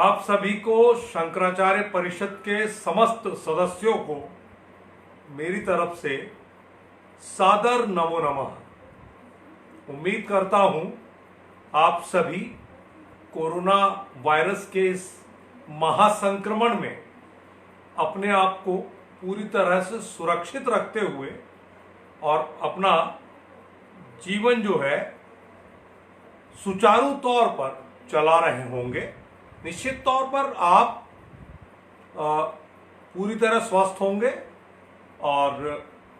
आप सभी को शंकराचार्य परिषद के समस्त सदस्यों को मेरी तरफ से सादर नमो नमः। उम्मीद करता हूं आप सभी कोरोना वायरस के इस महासंक्रमण में अपने आप को पूरी तरह से सुरक्षित रखते हुए और अपना जीवन जो है सुचारू तौर पर चला रहे होंगे। निश्चित तौर पर आप पूरी तरह स्वस्थ होंगे और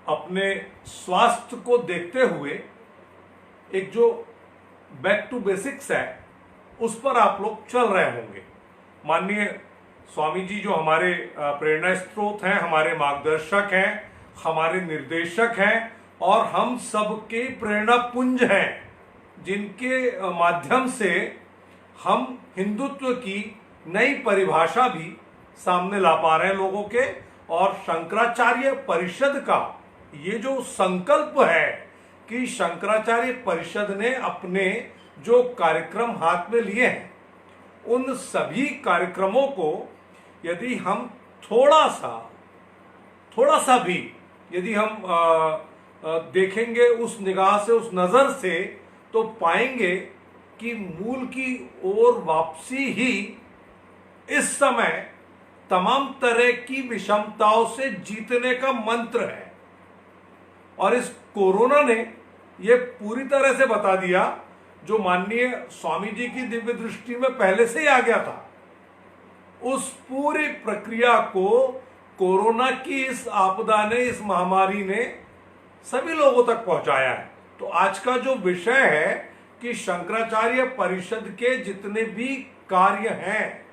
अपने स्वास्थ्य को देखते हुए एक जो बैक टू बेसिक्स है उस पर आप लोग चल रहे होंगे। माननीय स्वामी जी जो हमारे प्रेरणा स्रोत हैं, हमारे मार्गदर्शक हैं, हमारे निर्देशक हैं और हम सबके प्रेरणा पुंज हैं, जिनके माध्यम से हम हिंदुत्व की नई परिभाषा भी सामने ला पा रहे हैं लोगों के। और शंकराचार्य परिषद का ये जो संकल्प है कि शंकराचार्य परिषद ने अपने जो कार्यक्रम हाथ में लिए हैं उन सभी कार्यक्रमों को यदि हम थोड़ा सा भी यदि हम देखेंगे उस निगाह से, उस नजर से, तो पाएंगे कि मूल की ओर वापसी ही इस समय तमाम तरह की विषमताओं से जीतने का मंत्र है। और इस कोरोना ने यह पूरी तरह से बता दिया जो माननीय स्वामी जी की दिव्य दृष्टि में पहले से ही आ गया था। उस पूरी प्रक्रिया को कोरोना की इस आपदा ने, इस महामारी ने सभी लोगों तक पहुंचाया है। तो आज का जो विषय है कि शंकराचार्य परिषद के जितने भी कार्य हैं,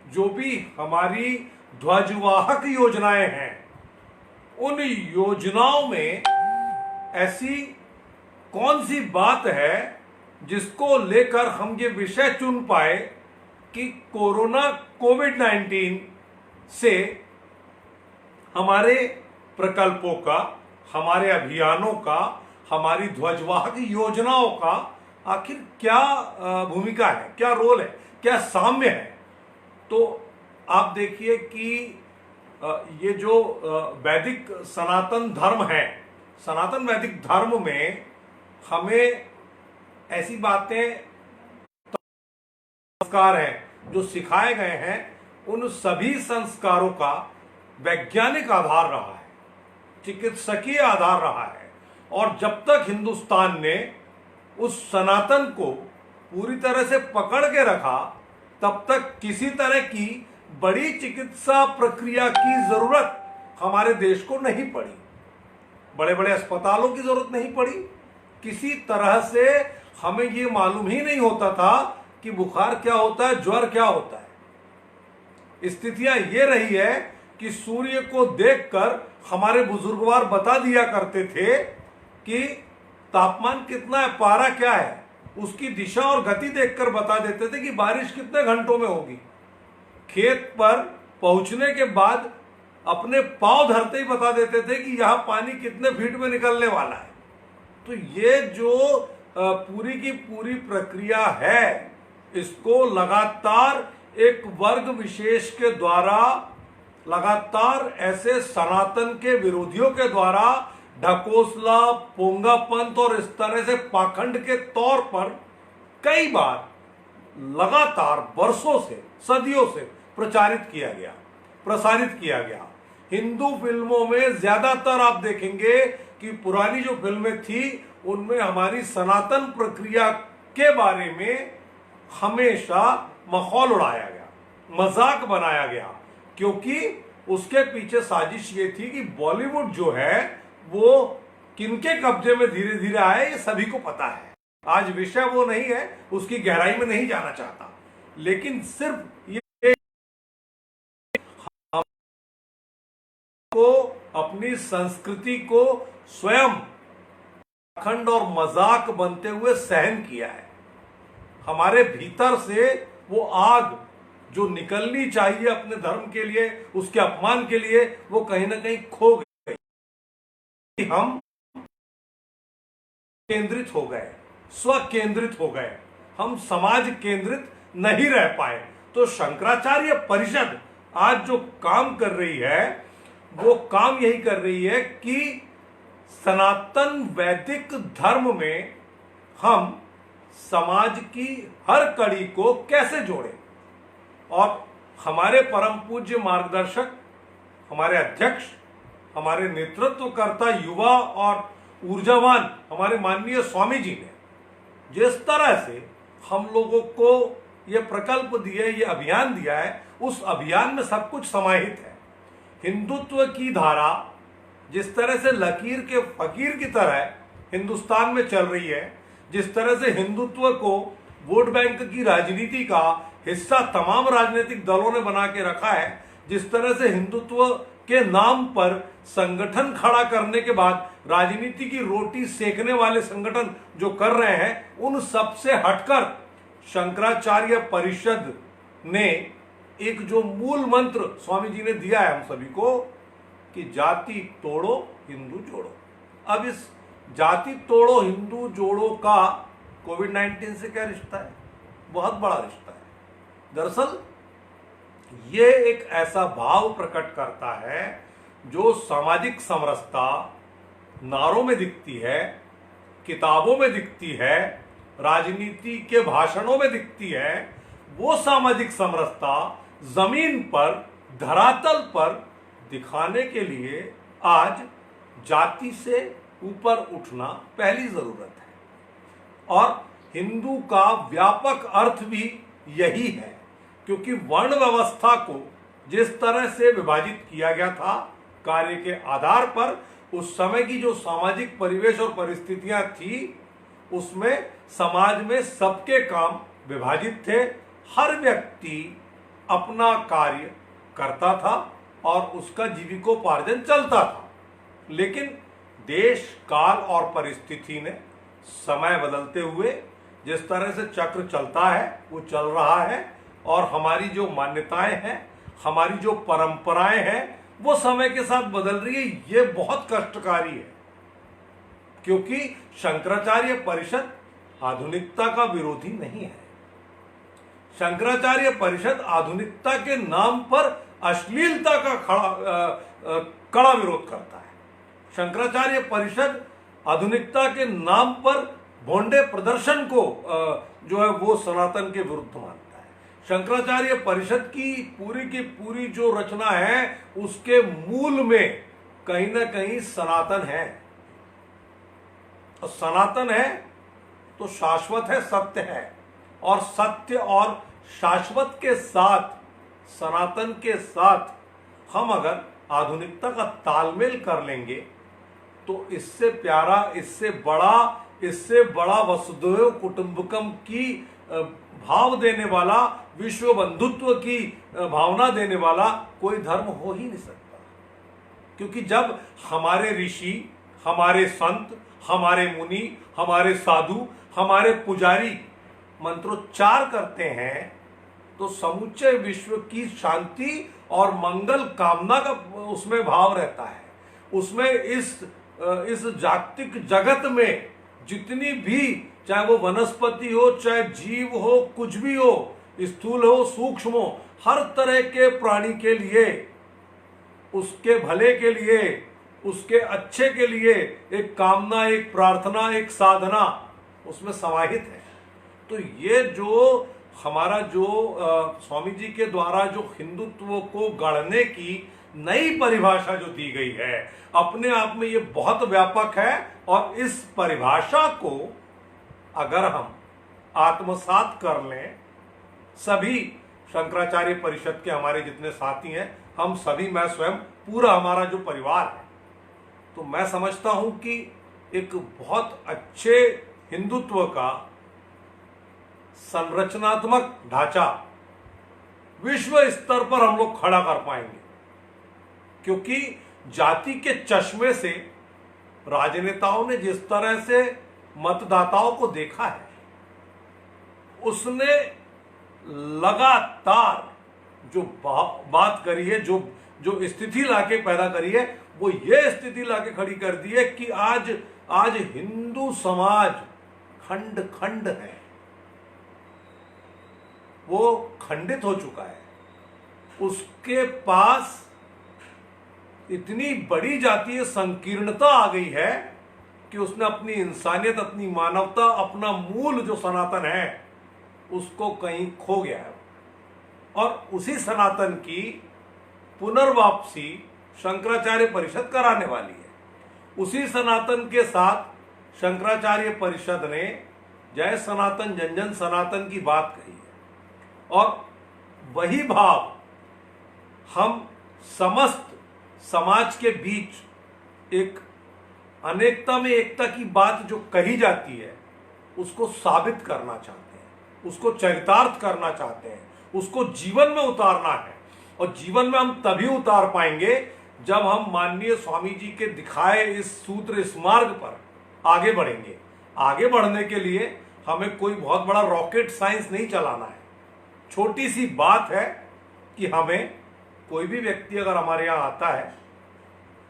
जो भी हमारी ध्वजवाहक योजनाएं हैं, उन योजनाओं में ऐसी कौन सी बात है जिसको लेकर हम ये विषय चुन पाए कि कोरोना कोविड-19 से हमारे प्रकल्पों का, हमारे अभियानों का, हमारी ध्वजवाहक योजनाओं का आखिर क्या भूमिका है, क्या रोल है, क्या साम्य है। तो आप देखिए कि ये जो वैदिक सनातन धर्म है, सनातन वैदिक धर्म में हमें ऐसी बातें, संस्कार हैं जो सिखाए गए हैं, उन सभी संस्कारों का वैज्ञानिक आधार रहा है, चिकित्सकीय आधार रहा है। और जब तक हिंदुस्तान ने उस सनातन को पूरी तरह से पकड़ के रखा, तब तक किसी तरह की बड़ी चिकित्सा प्रक्रिया की जरूरत हमारे देश को नहीं पड़ी, बड़े बड़े अस्पतालों की जरूरत नहीं पड़ी। किसी तरह से हमें ये मालूम ही नहीं होता था कि बुखार क्या होता है, ज्वर क्या होता है। स्थितियां ये रही है कि सूर्य को देखकर हमारे बुजुर्गवार बता दिया करते थे कि तापमान कितना है, पारा क्या है, उसकी दिशा और गति देखकर बता देते थे कि बारिश कितने घंटों में होगी। खेत पर पहुंचने के बाद अपने पांव धरते ही बता देते थे कि यहां पानी कितने फीट में निकलने वाला है। तो ये जो पूरी की पूरी प्रक्रिया है, इसको लगातार एक वर्ग विशेष के द्वारा, लगातार ऐसे सनातन के विरोधियों के द्वारा ढकोसला, पोंगापंथ और इस तरह से पाखंड के तौर पर कई बार लगातार वर्षों से, सदियों से प्रसारित किया गया। हिंदू फिल्मों में ज्यादातर आप देखेंगे कि पुरानी जो फिल्में थी उनमें हमारी सनातन प्रक्रिया के बारे में हमेशा मखौल उड़ाया गया, मजाक बनाया गया, क्योंकि उसके पीछे साजिश ये थी कि बॉलीवुड जो है वो किनके कब्जे में धीरे धीरे आए, ये सभी को पता है। आज विषय वो नहीं है, उसकी गहराई में नहीं जाना चाहता, लेकिन सिर्फ ये को अपनी संस्कृति को स्वयं अखंड और मजाक बनते हुए सहन किया है। हमारे भीतर से वो आग जो निकलनी चाहिए अपने धर्म के लिए, उसके अपमान के लिए, वो कहीं ना कहीं खो गई। हम केंद्रित हो गए, स्व केंद्रित हो गए, हम समाज केंद्रित नहीं रह पाए। तो शंकराचार्य परिषद आज जो काम कर रही है वो काम यही कर रही है कि सनातन वैदिक धर्म में हम समाज की हर कड़ी को कैसे जोड़ें। और हमारे परम पूज्य मार्गदर्शक, हमारे अध्यक्ष, हमारे नेतृत्वकर्ता, युवा और ऊर्जावान हमारे माननीय स्वामी जी ने जिस तरह से हम लोगों को यह प्रकल्प दिए, ये अभियान दिया है, उस अभियान में सब कुछ समाहित है। हिंदुत्व की धारा जिस तरह से लकीर के फकीर की तरह हिंदुस्तान में चल रही है, जिस तरह से हिंदुत्व को वोट बैंक की राजनीति का हिस्सा तमाम राजनीतिक दलों ने बना के रखा है, जिस तरह से हिंदुत्व के नाम पर संगठन खड़ा करने के बाद राजनीति की रोटी सेकने वाले संगठन जो कर रहे हैं, उन सब से हटकर शंकराचार्य परिषद ने एक जो मूल मंत्र स्वामी जी ने दिया है हम सभी को कि जाति तोड़ो हिंदू जोड़ो। अब इस जाति तोड़ो हिंदू जोड़ो का कोविड-19 से क्या रिश्ता है? बहुत बड़ा रिश्ता है। दरअसल ये एक ऐसा भाव प्रकट करता है जो सामाजिक समरसता नारों में दिखती है, किताबों में दिखती है, राजनीति के भाषणों में दिखती है। वो सामाजिक समरसता जमीन पर, धरातल पर दिखाने के लिए आज जाति से ऊपर उठना पहली जरूरत है। और हिंदू का व्यापक अर्थ भी यही है, क्योंकि वर्ण व्यवस्था को जिस तरह से विभाजित किया गया था कार्य के आधार पर, उस समय की जो सामाजिक परिवेश और परिस्थितियां थी, उसमें समाज में सबके काम विभाजित थे। हर व्यक्ति अपना कार्य करता था और उसका जीविकोपार्जन चलता था। लेकिन देश, काल और परिस्थिति ने समय बदलते हुए जिस तरह से चक्र चलता है वो चल रहा है, और हमारी जो मान्यताएं हैं, हमारी जो परंपराएं हैं, वो समय के साथ बदल रही है। ये बहुत कष्टकारी है, क्योंकि शंकराचार्य परिषद आधुनिकता का विरोधी नहीं है। शंकराचार्य परिषद आधुनिकता के नाम पर अश्लीलता का कड़ा विरोध करता है। शंकराचार्य परिषद आधुनिकता के नाम पर भोंडे प्रदर्शन को जो है वो सनातन के विरुद्ध मानता है। शंकराचार्य परिषद की पूरी जो रचना है उसके मूल में कहीं ना कहीं सनातन है, और सनातन है तो शाश्वत है, सत्य है, और सत्य और शाश्वत के साथ, सनातन के साथ हम अगर आधुनिकता का तालमेल कर लेंगे तो इससे प्यारा, इससे बड़ा वसुधैव कुटुंबकम की भाव देने वाला, विश्व बंधुत्व की भावना देने वाला कोई धर्म हो ही नहीं सकता। क्योंकि जब हमारे ऋषि, हमारे संत, हमारे मुनि, हमारे साधु, हमारे पुजारी मंत्रोच्चार करते हैं तो समूचे विश्व की शांति और मंगल कामना का उसमें भाव रहता है। उसमें इस जागतिक जगत में जितनी भी, चाहे वो वनस्पति हो, चाहे जीव हो, कुछ भी हो, स्थूल हो, सूक्ष्म हो, हर तरह के प्राणी के लिए, उसके भले के लिए, उसके अच्छे के लिए एक कामना, एक प्रार्थना, एक साधना उसमें समाहित है। तो ये जो हमारा जो स्वामी जी के द्वारा जो हिंदुत्व को गढ़ने की नई परिभाषा जो दी गई है, अपने आप में ये बहुत व्यापक है। और इस परिभाषा को अगर हम आत्मसात कर लें, सभी शंकराचार्य परिषद के हमारे जितने साथी हैं, हम सभी, मैं स्वयं, पूरा हमारा जो परिवार है, तो मैं समझता हूं कि एक बहुत अच्छे हिंदुत्व का संरचनात्मक ढांचा विश्व स्तर पर हम लोग खड़ा कर पाएंगे। क्योंकि जाति के चश्मे से राजनेताओं ने जिस तरह से मतदाताओं को देखा है, उसने लगातार जो बात करी है, जो स्थिति लाके पैदा करी है, वो ये स्थिति लाके खड़ी कर दी है कि आज हिंदू समाज खंड खंड है। वो खंडित हो चुका है। उसके पास इतनी बड़ी जातीय संकीर्णता आ गई है कि उसने अपनी इंसानियत, अपनी मानवता, अपना मूल जो सनातन है उसको कहीं खो गया है। और उसी सनातन की पुनर्वापसी शंकराचार्य परिषद कराने वाली है। उसी सनातन के साथ शंकराचार्य परिषद ने जय सनातन जन जन सनातन की बात कही है और वही भाव हम समस्त समाज के बीच एक अनेकता में एकता की बात जो कही जाती है उसको साबित करना चाहते हैं, उसको चरितार्थ करना चाहते हैं, उसको जीवन में उतारना है। और जीवन में हम तभी उतार पाएंगे जब हम माननीय स्वामी जी के दिखाए इस सूत्र, इस मार्ग पर आगे बढ़ेंगे। आगे बढ़ने के लिए हमें कोई बहुत बड़ा रॉकेट साइंस नहीं चलाना है। छोटी सी बात है कि हमें कोई भी व्यक्ति अगर हमारे यहाँ आता है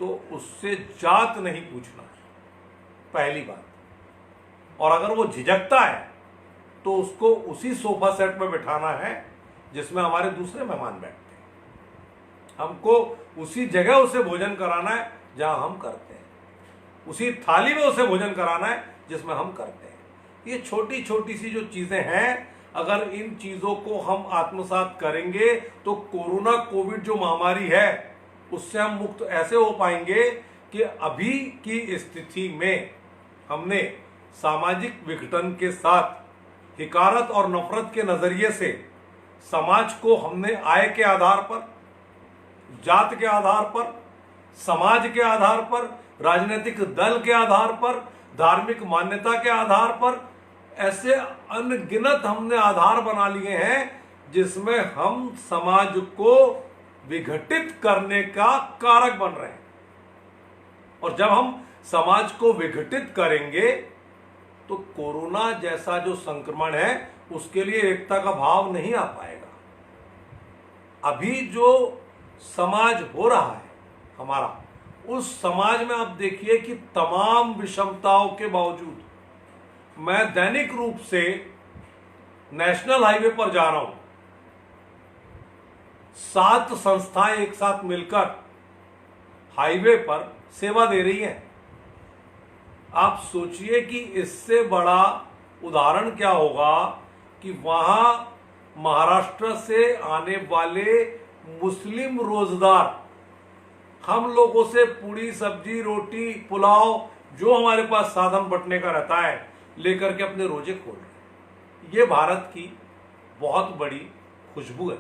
तो उससे जात नहीं पूछना है, पहली बात। और अगर वो झिझकता है तो उसको उसी सोफा सेट में बिठाना है जिसमें हमारे दूसरे मेहमान बैठते हैं। हमको उसी जगह उसे भोजन कराना है जहां हम करते हैं, उसी थाली में उसे भोजन कराना है जिसमें हम करते हैं। ये छोटी छोटी सी जो चीजें हैं, अगर इन चीजों को हम आत्मसात करेंगे तो कोरोना कोविड जो महामारी है उससे हम मुक्त ऐसे हो पाएंगे कि अभी की स्थिति में हमने सामाजिक विघटन के साथ हिकारत और नफरत के नजरिए से समाज को हमने आय के आधार पर, जात के आधार पर, समाज के आधार पर, राजनीतिक दल के आधार पर, धार्मिक मान्यता के आधार पर, ऐसे अनगिनत हमने आधार बना लिए हैं जिसमें हम समाज को विघटित करने का कारक बन रहे हैं। और जब हम समाज को विघटित करेंगे तो कोरोना जैसा जो संक्रमण है उसके लिए एकता का भाव नहीं आ पाएगा। अभी जो समाज हो रहा है हमारा, उस समाज में आप देखिए कि तमाम विषमताओं के बावजूद मैं दैनिक रूप से नेशनल हाईवे पर जा रहा हूं, 7 संस्थाएं एक साथ मिलकर हाईवे पर सेवा दे रही हैं। आप सोचिए कि इससे बड़ा उदाहरण क्या होगा कि वहां महाराष्ट्र से आने वाले मुस्लिम रोजगार हम लोगों से पूड़ी, सब्जी, रोटी, पुलाव जो हमारे पास साधन बटने का रहता है लेकर के अपने रोजे खोल रहे हैं। ये भारत की बहुत बड़ी खुशबू है,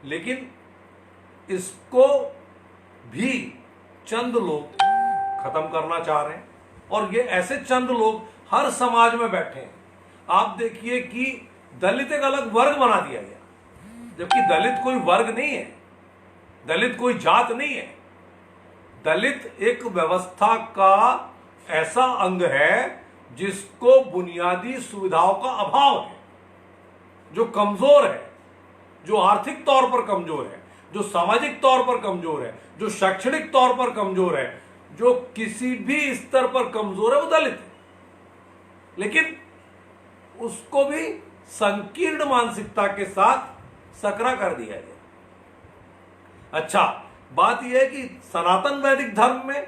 लेकिन इसको भी चंद लोग खत्म करना चाह रहे हैं। और ये ऐसे चंद लोग हर समाज में बैठे हैं। आप देखिए कि दलित एक अलग वर्ग बना दिया गया, जबकि दलित कोई वर्ग नहीं है, दलित कोई जात नहीं है। दलित एक व्यवस्था का ऐसा अंग है जिसको बुनियादी सुविधाओं का अभाव है, जो कमजोर है, जो आर्थिक तौर पर कमजोर है, जो सामाजिक तौर पर कमजोर है, जो शैक्षणिक तौर पर कमजोर है, जो किसी भी स्तर पर कमजोर है, वो दलित है। लेकिन उसको भी संकीर्ण मानसिकता के साथ सकरा कर दिया गया। अच्छा, बात यह है कि सनातन वैदिक धर्म में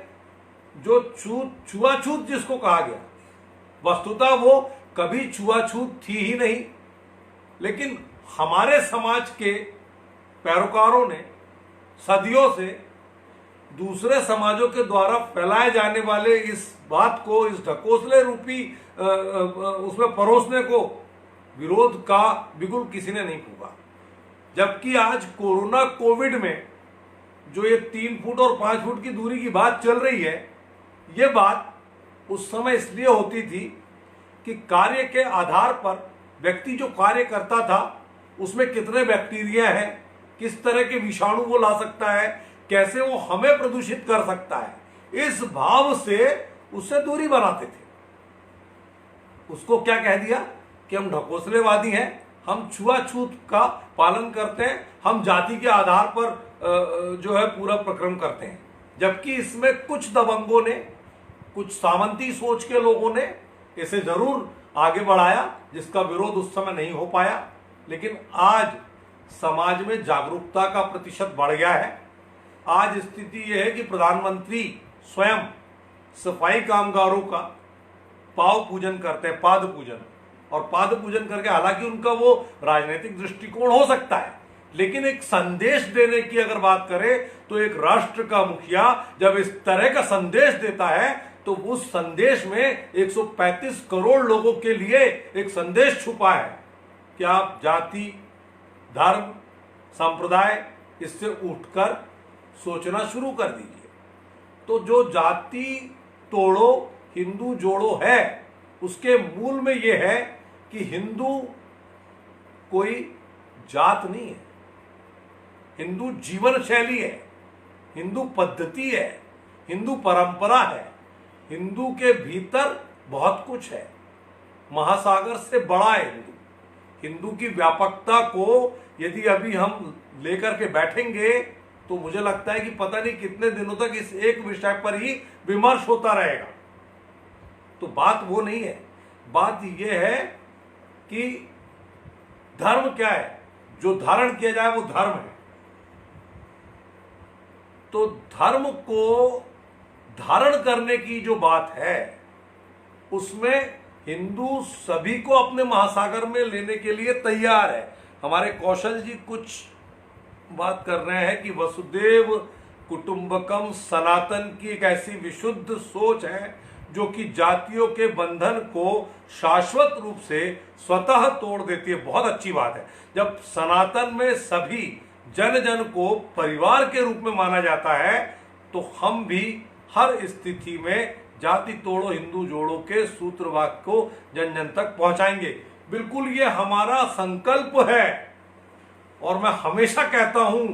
जो छुआछूत जिसको कहा गया, वस्तुतः वो कभी छुआछूत थी ही नहीं। लेकिन हमारे समाज के पैरोकारों ने सदियों से दूसरे समाजों के द्वारा फैलाए जाने वाले इस बात को, इस ढकोसले रूपी उसमें परोसने को, विरोध का बिगुल किसी ने नहीं फूंका। जबकि आज कोरोना कोविड में जो ये 3 फुट और 5 फुट की दूरी की बात चल रही है, ये बात उस समय इसलिए होती थी कि कार्य के आधार पर व्यक्ति जो कार्य करता था उसमें कितने बैक्टीरिया हैं, किस तरह के विषाणु वो ला सकता है, कैसे वो हमें प्रदूषित कर सकता है, इस भाव से उससे दूरी बनाते थे। उसको क्या कह दिया कि हम ढकोसलेवादी हैं, हम छुआछूत का पालन करते हैं, हम जाति के आधार पर जो है पूरा प्रक्रम करते हैं। जबकि इसमें कुछ दबंगों ने, कुछ सामंती सोच के लोगों ने इसे जरूर आगे बढ़ाया, जिसका विरोध उस समय नहीं हो पाया। लेकिन आज समाज में जागरूकता का प्रतिशत बढ़ गया है। आज स्थिति यह है कि प्रधानमंत्री स्वयं सफाई कामगारों का पाव पूजन करते हैं, पाद पूजन, और पाद पूजन करके, हालांकि उनका वो राजनीतिक दृष्टिकोण हो सकता है, लेकिन एक संदेश देने की अगर बात करें तो एक राष्ट्र का मुखिया जब इस तरह का संदेश देता है तो उस संदेश में 135 करोड़ लोगों के लिए एक संदेश छुपा है कि आप जाति, धर्म, संप्रदाय इससे उठकर सोचना शुरू कर दीजिए। तो जो जाति तोड़ो हिंदू जोड़ो है, उसके मूल में यह है कि हिंदू कोई जात नहीं है, हिंदू जीवन शैली है, हिंदू पद्धति है, हिंदू परंपरा है। हिंदू के भीतर बहुत कुछ है, महासागर से बड़ा है हिंदू। हिंदू की व्यापकता को यदि अभी हम लेकर के बैठेंगे तो मुझे लगता है कि पता नहीं कितने दिनों तक इस एक विषय पर ही विमर्श होता रहेगा। तो बात वो नहीं है, बात यह है कि धर्म क्या है, जो धारण किया जाए वो धर्म है। तो धर्म को धारण करने की जो बात है उसमें हिंदू सभी को अपने महासागर में लेने के लिए तैयार है। हमारे कौशल जी कुछ बात कर रहे हैं कि वसुदेव कुटुंबकम सनातन की एक ऐसी विशुद्ध सोच है जो कि जातियों के बंधन को शाश्वत रूप से स्वतः तोड़ देती है। बहुत अच्छी बात है। जब सनातन में सभी जन जन को परिवार के रूप में माना जाता है तो हम भी हर स्थिति में जाति तोड़ो हिंदू जोड़ो के सूत्र वाक्य को जन जन तक पहुंचाएंगे। बिल्कुल ये हमारा संकल्प है। और मैं हमेशा कहता हूं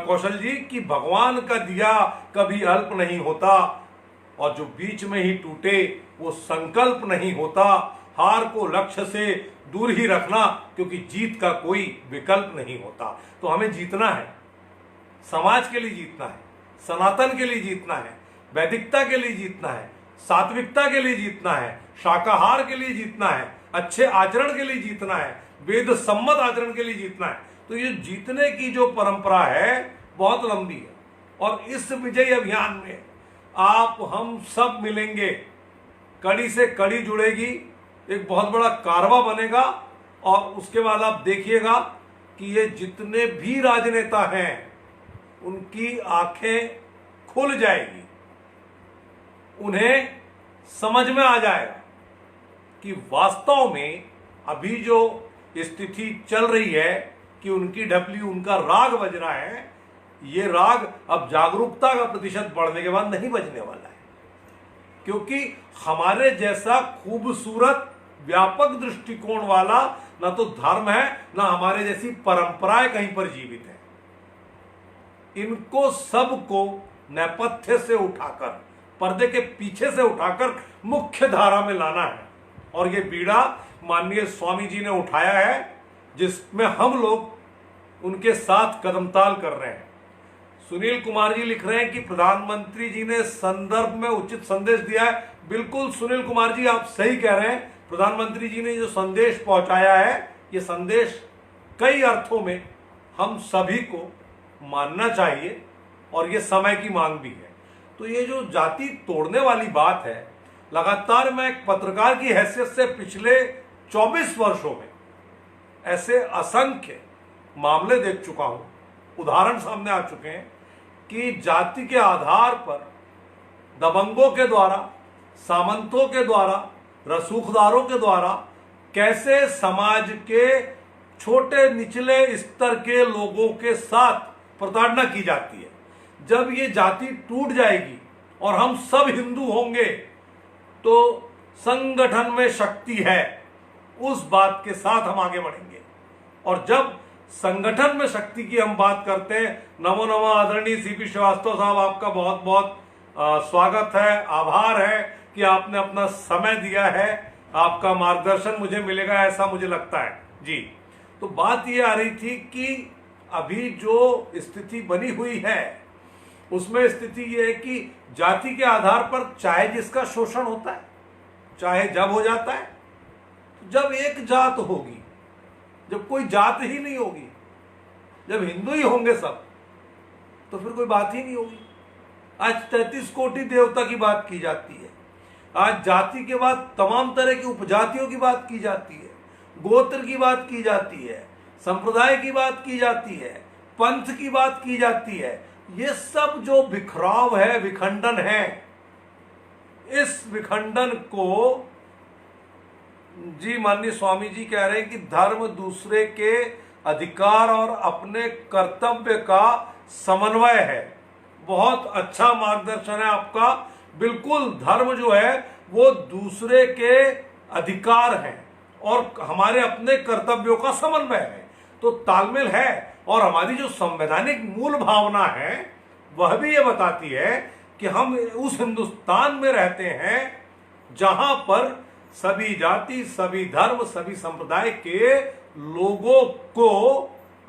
कौशल जी कि भगवान का दिया कभी अल्प नहीं होता, और जो बीच में ही टूटे वो संकल्प नहीं होता। हार को लक्ष्य से दूर ही रखना, क्योंकि जीत का कोई विकल्प नहीं होता। तो हमें जीतना है, समाज के लिए जीतना है, सनातन के लिए जीतना है, वैदिकता के लिए जीतना है, सात्विकता के लिए जीतना है, शाकाहार के लिए जीतना है, अच्छे आचरण के लिए जीतना है, वेद सम्मत आचरण के लिए जीतना है। तो ये जीतने की जो परंपरा है बहुत लंबी है, और इस विजय अभियान में आप हम सब मिलेंगे, कड़ी से कड़ी जुड़ेगी, एक बहुत बड़ा कारवा बनेगा, और उसके बाद आप देखिएगा कि ये जितने भी राजनेता हैं उनकी आंखें खुल जाएगी, उन्हें समझ में आ जाएगा कि वास्तव में अभी जो स्थिति चल रही है कि उनकी ढपली, उनका राग बज रहा है, ये राग अब जागरूकता का प्रतिशत बढ़ने के बाद नहीं बजने वाला है। क्योंकि हमारे जैसा खूबसूरत व्यापक दृष्टिकोण वाला ना तो धर्म है, ना हमारे जैसी परंपराएं कहीं पर जीवित है। इनको सबको नेपथ्य से उठाकर, पर्दे के पीछे से उठाकर मुख्य धारा में लाना है। और ये बीड़ा माननीय स्वामी जी ने उठाया है, जिसमें हम लोग उनके साथ कदमताल कर रहे हैं। सुनील कुमार जी लिख रहे हैं कि प्रधानमंत्री जी ने संदर्भ में उचित संदेश दिया है। बिल्कुल सुनील कुमार जी, आप सही कह रहे हैं। प्रधानमंत्री जी ने जो संदेश पहुंचाया है, ये संदेश कई अर्थों में हम सभी को मानना चाहिए, और ये समय की मांग भी है। तो ये जो जाति तोड़ने वाली बात है, लगातार मैं एक पत्रकार की हैसियत से पिछले 24 वर्षों में ऐसे असंख्य मामले देख चुका हूं, उदाहरण सामने आ चुके हैं कि जाति के आधार पर दबंगों के द्वारा, सामंतों के द्वारा, रसूखदारों के द्वारा कैसे समाज के छोटे निचले स्तर के लोगों के साथ प्रताड़ना की जाती है। जब ये जाति टूट जाएगी और हम सब हिंदू होंगे तो संगठन में शक्ति है, उस बात के साथ हम आगे बढ़ेंगे। और जब संगठन में शक्ति की हम बात करते हैं, नमो नमो आदरणीय सीपी श्रीवास्तव साहब, आपका बहुत बहुत स्वागत है, आभार है कि आपने अपना समय दिया है। आपका मार्गदर्शन मुझे मिलेगा ऐसा मुझे लगता है जी। तो बात ये आ रही थी कि अभी जो स्थिति बनी हुई है उसमें स्थिति ये है कि जाति के आधार पर चाहे जिसका शोषण होता है, चाहे जब हो जाता है, जब एक जात होगी जब कोई जात ही नहीं होगी, जब हिंदू ही होंगे सब, तो फिर कोई बात ही नहीं होगी। आज 33 कोटि देवता की बात की जाती है, आज जाति के बाद तमाम तरह की उपजातियों की बात की जाती है, गोत्र की बात की जाती है, संप्रदाय की बात की जाती है, पंथ की बात की जाती है। ये सब जो बिखराव है, विखंडन है, इस विखंडन को जी माननीय स्वामी जी कह रहे हैं कि धर्म दूसरे के अधिकार और अपने कर्तव्य का समन्वय है। बहुत अच्छा मार्गदर्शन है आपका। बिल्कुल, धर्म जो है वो दूसरे के अधिकार हैं और हमारे अपने कर्तव्यों का समन्वय है, तो तालमेल है। और हमारी जो संवैधानिक मूल भावना है वह भी ये बताती है कि हम उस हिंदुस्तान में रहते हैं जहां पर सभी जाति, सभी धर्म, सभी संप्रदाय के लोगों को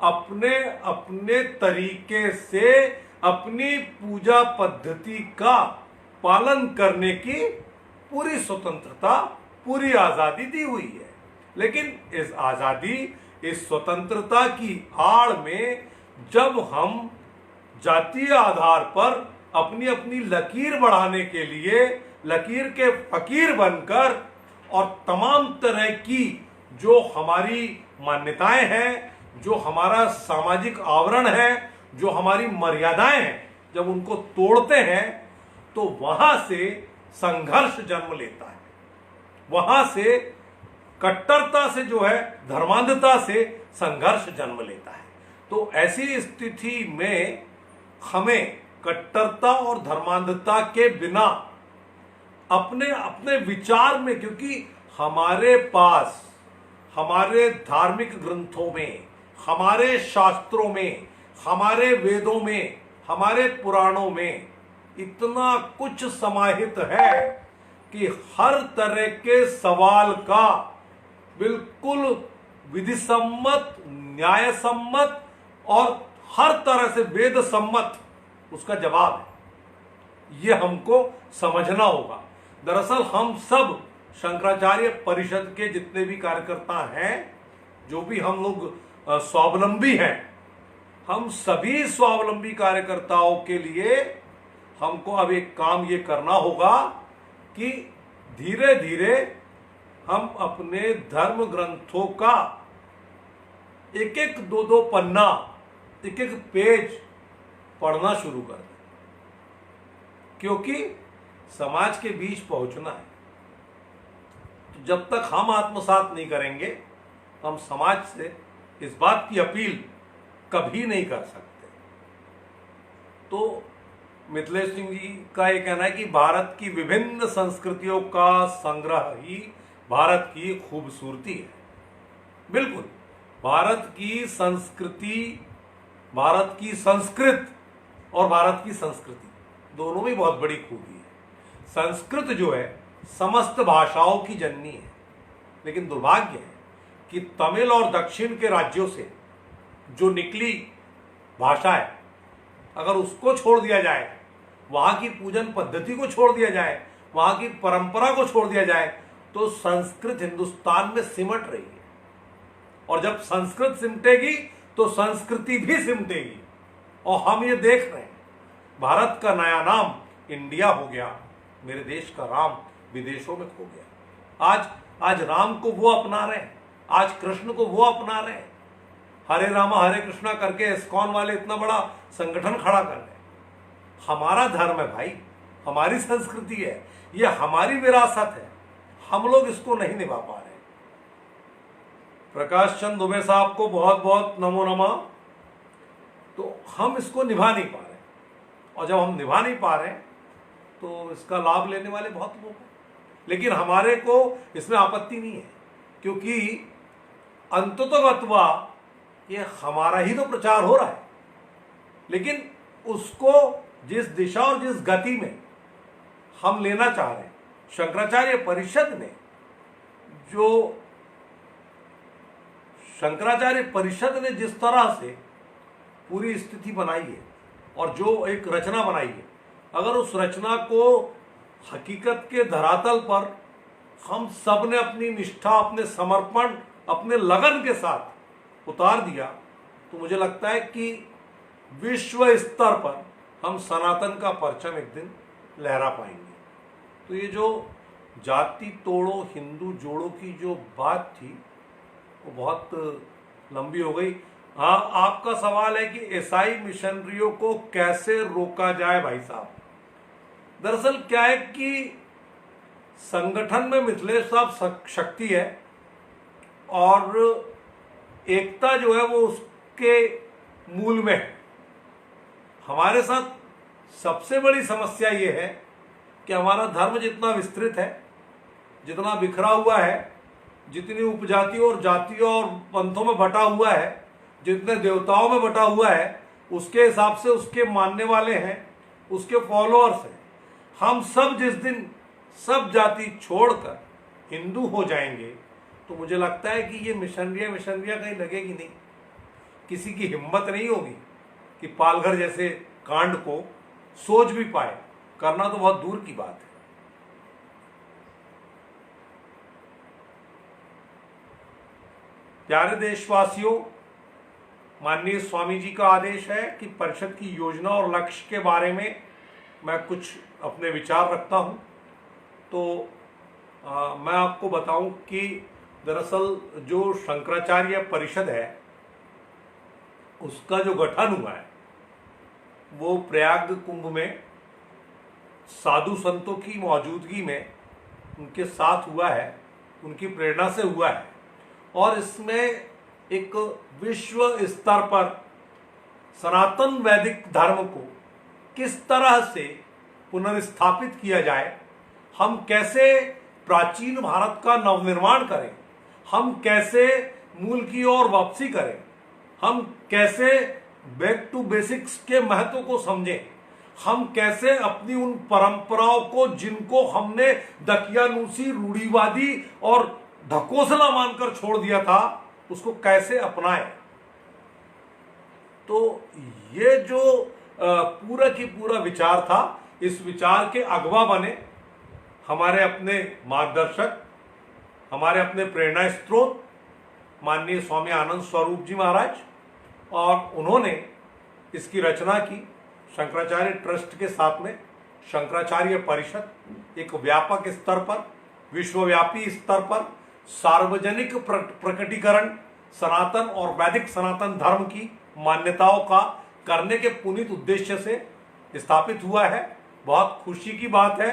अपने अपने तरीके से अपनी पूजा पद्धति का पालन करने की पूरी स्वतंत्रता, पूरी आजादी दी हुई है। लेकिन इस आजादी, इस स्वतंत्रता की आड़ में जब हम जातीय आधार पर अपनी अपनी लकीर बढ़ाने के लिए लकीर के फकीर बनकर और तमाम तरह की जो हमारी मान्यताएं हैं, जो हमारा सामाजिक आवरण है, जो हमारी मर्यादाएं हैं, जब उनको तोड़ते हैं तो वहां से संघर्ष जन्म लेता है। वहां से कट्टरता से जो है, धर्मांधता से संघर्ष जन्म लेता है। तो ऐसी स्थिति में हमें कट्टरता और धर्मांधता के बिना अपने अपने विचार में, क्योंकि हमारे पास हमारे धार्मिक ग्रंथों में, हमारे शास्त्रों में, हमारे वेदों में, हमारे पुराणों में इतना कुछ समाहित है कि हर तरह के सवाल का बिल्कुल विधिसम्मत, न्यायसम्मत और हर तरह से वेद सम्मत उसका जवाब है। ये हमको समझना होगा। दरअसल हम सब शंकराचार्य परिषद के जितने भी कार्यकर्ता हैं, जो भी हम लोग स्वावलंबी हैं, हम सभी स्वावलंबी कार्यकर्ताओं के लिए हमको अब एक काम ये करना होगा कि धीरे धीरे हम अपने धर्म ग्रंथों का एक एक दो दो पन्ना, एक एक पेज पढ़ना शुरू कर दें, क्योंकि समाज के बीच पहुंचना है। तो जब तक हम आत्मसात नहीं करेंगे, हम समाज से इस बात की अपील कभी नहीं कर सकते। तो मिथिलेश सिंह जी का ये कहना है कि भारत की विभिन्न संस्कृतियों का संग्रह ही भारत की खूबसूरती है। बिल्कुल, भारत की संस्कृति, भारत की संस्कृत और भारत की संस्कृति दोनों में बहुत बड़ी खूबी है। संस्कृत जो है समस्त भाषाओं की जननी है, लेकिन दुर्भाग्य है कि तमिल और दक्षिण के राज्यों से जो निकली भाषा है, अगर उसको छोड़ दिया जाए, वहां की पूजन पद्धति को छोड़ दिया जाए, वहां की परंपरा को छोड़ दिया जाए, तो संस्कृत हिंदुस्तान में सिमट रही है। और जब संस्कृत सिमटेगी तो संस्कृति भी सिमटेगी। और हम ये देख रहे हैं, भारत का नया नाम इंडिया हो गया, मेरे देश का राम विदेशों में खो गया। आज राम को वो अपना रहे हैं, आज कृष्ण को वो अपना रहे हैं। हरे रामा हरे कृष्णा करके इस्कॉन वाले इतना बड़ा संगठन खड़ा कर रहे हैं। हमारा धर्म है भाई, हमारी संस्कृति है, ये हमारी विरासत है, हम लोग इसको नहीं निभा पा रहे। प्रकाश चंद दुबे साहब को बहुत बहुत नमो नमः। तो हम इसको निभा नहीं पा रहे, और जब हम निभा नहीं पा रहे तो इसका लाभ लेने वाले बहुत लोग हैं। लेकिन हमारे को इसमें आपत्ति नहीं है, क्योंकि अंततोगत्वा ये हमारा ही तो प्रचार हो रहा है। लेकिन उसको जिस दिशा और जिस गति में हम लेना चाह रहे हैं, शंकराचार्य परिषद ने जिस तरह से पूरी स्थिति बनाई है और जो एक रचना बनाई है, अगर उस रचना को हकीकत के धरातल पर हम सब ने अपनी निष्ठा, अपने समर्पण, अपने लगन के साथ उतार दिया तो मुझे लगता है कि विश्व स्तर पर हम सनातन का परचम एक दिन लहरा पाएंगे। तो ये जो जाति तोड़ो हिंदू जोड़ो की जो बात थी वो बहुत लंबी हो गई। हाँ, आपका सवाल है कि ईसाई मिशनरियों को कैसे रोका जाए। भाई साहब, दरअसल क्या है कि संगठन में मिथिलेश साहब शक्ति है और एकता जो है वो उसके मूल में है। हमारे साथ सबसे बड़ी समस्या ये है कि हमारा धर्म जितना विस्तृत है, जितना बिखरा हुआ है, जितनी उपजातियों और जातियों और पंथों में बटा हुआ है, जितने देवताओं में बटा हुआ है, उसके हिसाब से उसके मानने वाले हैं, उसके फॉलोअर्स हैं। हम सब जिस दिन सब जाति छोड़कर हिंदू हो जाएंगे तो मुझे लगता है कि ये मिशनरियाँ कहीं लगेगी नहीं। किसी की हिम्मत नहीं होगी कि पालघर जैसे कांड को सोच भी पाए, करना तो बहुत दूर की बात है। प्यारे देशवासियों, माननीय स्वामी जी का आदेश है कि परिषद की योजना और लक्ष्य के बारे में मैं कुछ अपने विचार रखता हूं। तो मैं आपको बताऊं कि दरअसल जो शंकराचार्य परिषद है उसका जो गठन हुआ है वो प्रयाग कुंभ में साधु संतों की मौजूदगी में उनके साथ हुआ है, उनकी प्रेरणा से हुआ है। और इसमें एक विश्व स्तर पर सनातन वैदिक धर्म को किस तरह से पुनर्स्थापित किया जाए, हम कैसे प्राचीन भारत का नवनिर्माण करें, हम कैसे मूल की ओर वापसी करें, हम कैसे बैक टू बेसिक्स के महत्व को समझें, हम कैसे अपनी उन परंपराओं को जिनको हमने दकियानूसी, रूढ़िवादी और ढकोसला मानकर छोड़ दिया था उसको कैसे अपनाएं। तो ये जो पूरा की पूरा विचार था, इस विचार के अगवा बने हमारे अपने मार्गदर्शक, हमारे अपने प्रेरणा स्रोत माननीय स्वामी आनंद स्वरूप जी महाराज, और उन्होंने इसकी रचना की शंकराचार्य ट्रस्ट के साथ में। शंकराचार्य परिषद एक व्यापक स्तर पर, विश्वव्यापी स्तर पर सार्वजनिक प्रकटीकरण सनातन और वैदिक सनातन धर्म की मान्यताओं का करने के पुनीत उद्देश्य से स्थापित हुआ है। बहुत खुशी की बात है,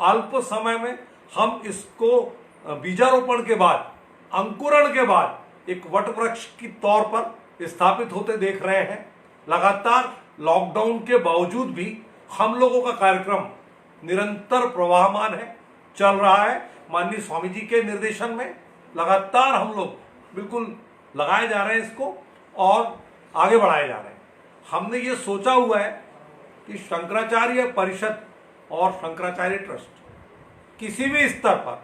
अल्प समय में हम इसको बीजारोपण के बाद, अंकुरण के बाद एक वट वृक्ष की तौर पर स्थापित होते देख रहे हैं। लगातार लॉकडाउन के बावजूद भी हम लोगों का कार्यक्रम निरंतर प्रवाहमान है, चल रहा है। माननीय स्वामी जी के निर्देशन में लगातार हम लोग बिल्कुल लगाए जा रहे हैं इसको और आगे बढ़ाए जा रहे हैं। हमने ये सोचा हुआ है कि शंकराचार्य परिषद और शंकराचार्य ट्रस्ट किसी भी स्तर पर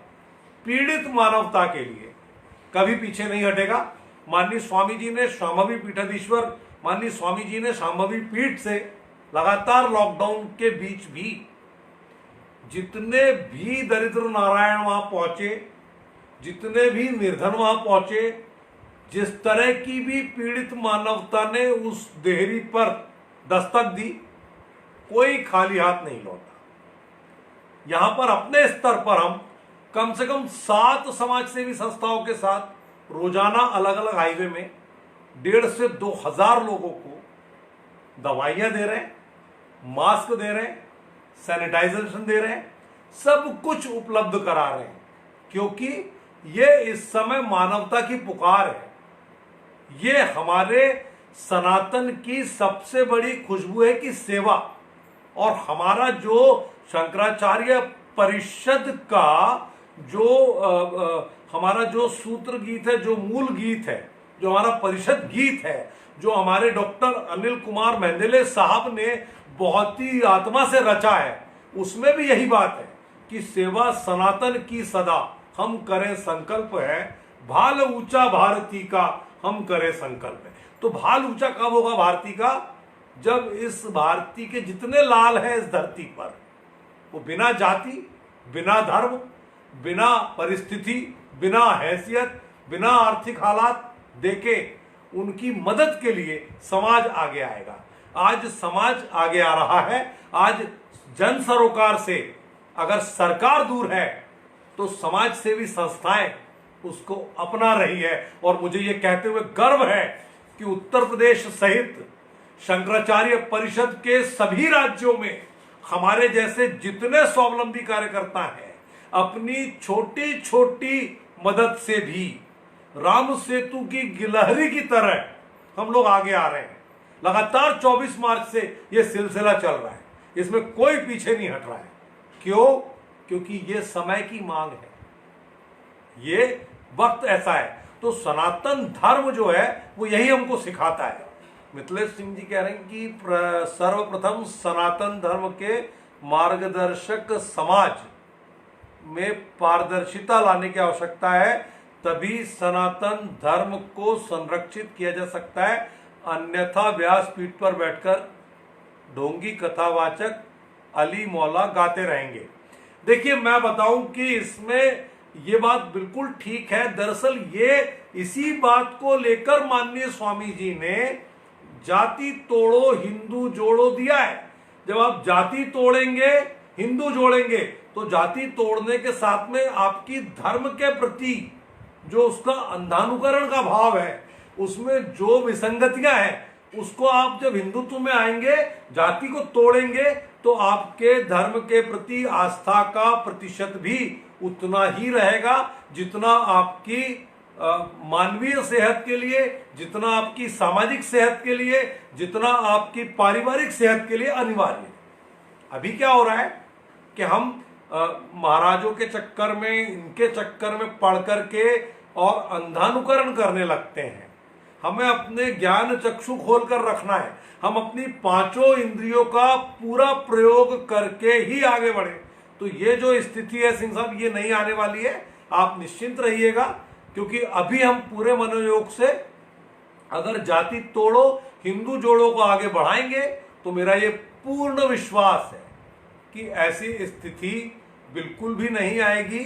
पीड़ित मानवता के लिए कभी पीछे नहीं हटेगा। माननीय स्वामी जी ने शांभवी पीठाधीश्वर माननीय स्वामी जी ने शांभवी पीठ से लगातार लॉकडाउन के बीच भी जितने भी दरिद्र नारायण वहां पहुंचे, जितने भी निर्धन वहां पहुंचे, जिस तरह की भी पीड़ित मानवता ने उस देहरी पर दस्तक दी, कोई खाली हाथ नहीं लौटा। यहां पर अपने स्तर पर हम कम से कम 7 समाजसेवी संस्थाओं के साथ रोजाना अलग अलग हाईवे में 1,500 से 2,000 लोगों को दवाइयां दे रहे हैं, मास्क दे रहे हैं, सैनिटाइजेशन दे रहे हैं, सब कुछ उपलब्ध करा रहे हैं, क्योंकि ये इस समय मानवता की पुकार है। ये हमारे सनातन की सबसे बड़ी खुशबू है कि सेवा। और हमारा जो शंकराचार्य परिषद का हमारा जो सूत्र गीत है, जो मूल गीत है, जो हमारा परिषद गीत है, जो हमारे डॉक्टर अनिल कुमार मेंदेले साहब ने बहुत ही आत्मा से रचा है, उसमें भी यही बात है कि सेवा सनातन की सदा हम करें संकल्प है, भाल ऊंचा भारती का हम करें संकल्प है। तो भाल ऊंचा कब होगा भारती का? जब इस भारती के जितने लाल हैं इस धरती पर, वो बिना जाति, बिना धर्म, बिना परिस्थिति, बिना हैसियत, बिना आर्थिक हालात देके उनकी मदद के लिए समाज आगे आएगा। आज समाज आगे आ रहा है। आज जन सरोकार से अगर सरकार दूर है तो समाज सेवी संस्थाएं उसको अपना रही है। और मुझे यह कहते हुए गर्व है कि उत्तर प्रदेश सहित शंकराचार्य परिषद के सभी राज्यों में हमारे जैसे जितने स्वावलंबी कार्यकर्ता हैं अपनी छोटी छोटी मदद से भी राम सेतु की गिलहरी की तरह हम लोग आगे आ रहे हैं। लगातार 24 मार्च से यह सिलसिला चल रहा है, इसमें कोई पीछे नहीं हट रहा है। क्यों? क्योंकि ये समय की मांग है, ये वक्त ऐसा है। तो सनातन धर्म जो है वो यही हमको सिखाता है। मिथिलेश सिंह जी कह रहे हैं कि सर्वप्रथम सनातन धर्म के मार्गदर्शक समाज में पारदर्शिता लाने की आवश्यकता है, तभी सनातन धर्म को संरक्षित किया जा सकता है। अन्यथा व्यासपीठ पर बैठकर ढोंगी कथावाचक अली मौला गाते रहेंगे। देखिए, मैं बताऊं कि इसमें ये बात बिल्कुल ठीक है। दरअसल ये इसी बात को लेकर माननीय स्वामी जी ने जाति तोड़ो हिंदू जोड़ो दिया है। जब आप जाति तोड़ेंगे हिंदू जोड़ेंगे तो जाति तोड़ने के साथ में आपकी धर्म के प्रति जो उसका अंधानुकरण का भाव है, उसमें जो विसंगतियां हैं, उसको आप जब हिंदुत्व में आएंगे, जाति को तोड़ेंगे, तो आपके धर्म के प्रति आस्था का प्रतिशत भी उतना ही रहेगा जितना आपकी मानवीय सेहत के लिए, जितना आपकी सामाजिक सेहत के लिए, जितना आपकी पारिवारिक सेहत के लिए अनिवार्य है। अभी क्या हो रहा है कि हम महाराजों के चक्कर में, इनके चक्कर में पढ़ करके और अंधानुकरण करने लगते हैं। हमें अपने ज्ञान चक्षु खोल कर रखना है। हम अपनी पांचों इंद्रियों का पूरा प्रयोग करके ही आगे बढ़े। तो ये जो स्थिति है सिंह साहब, ये नहीं आने वाली है, आप निश्चिंत रहिएगा। क्योंकि अभी हम पूरे मनोयोग से अगर जाति तोड़ो हिंदू जोड़ो को आगे बढ़ाएंगे तो मेरा ये पूर्ण विश्वास है कि ऐसी स्थिति बिल्कुल भी नहीं आएगी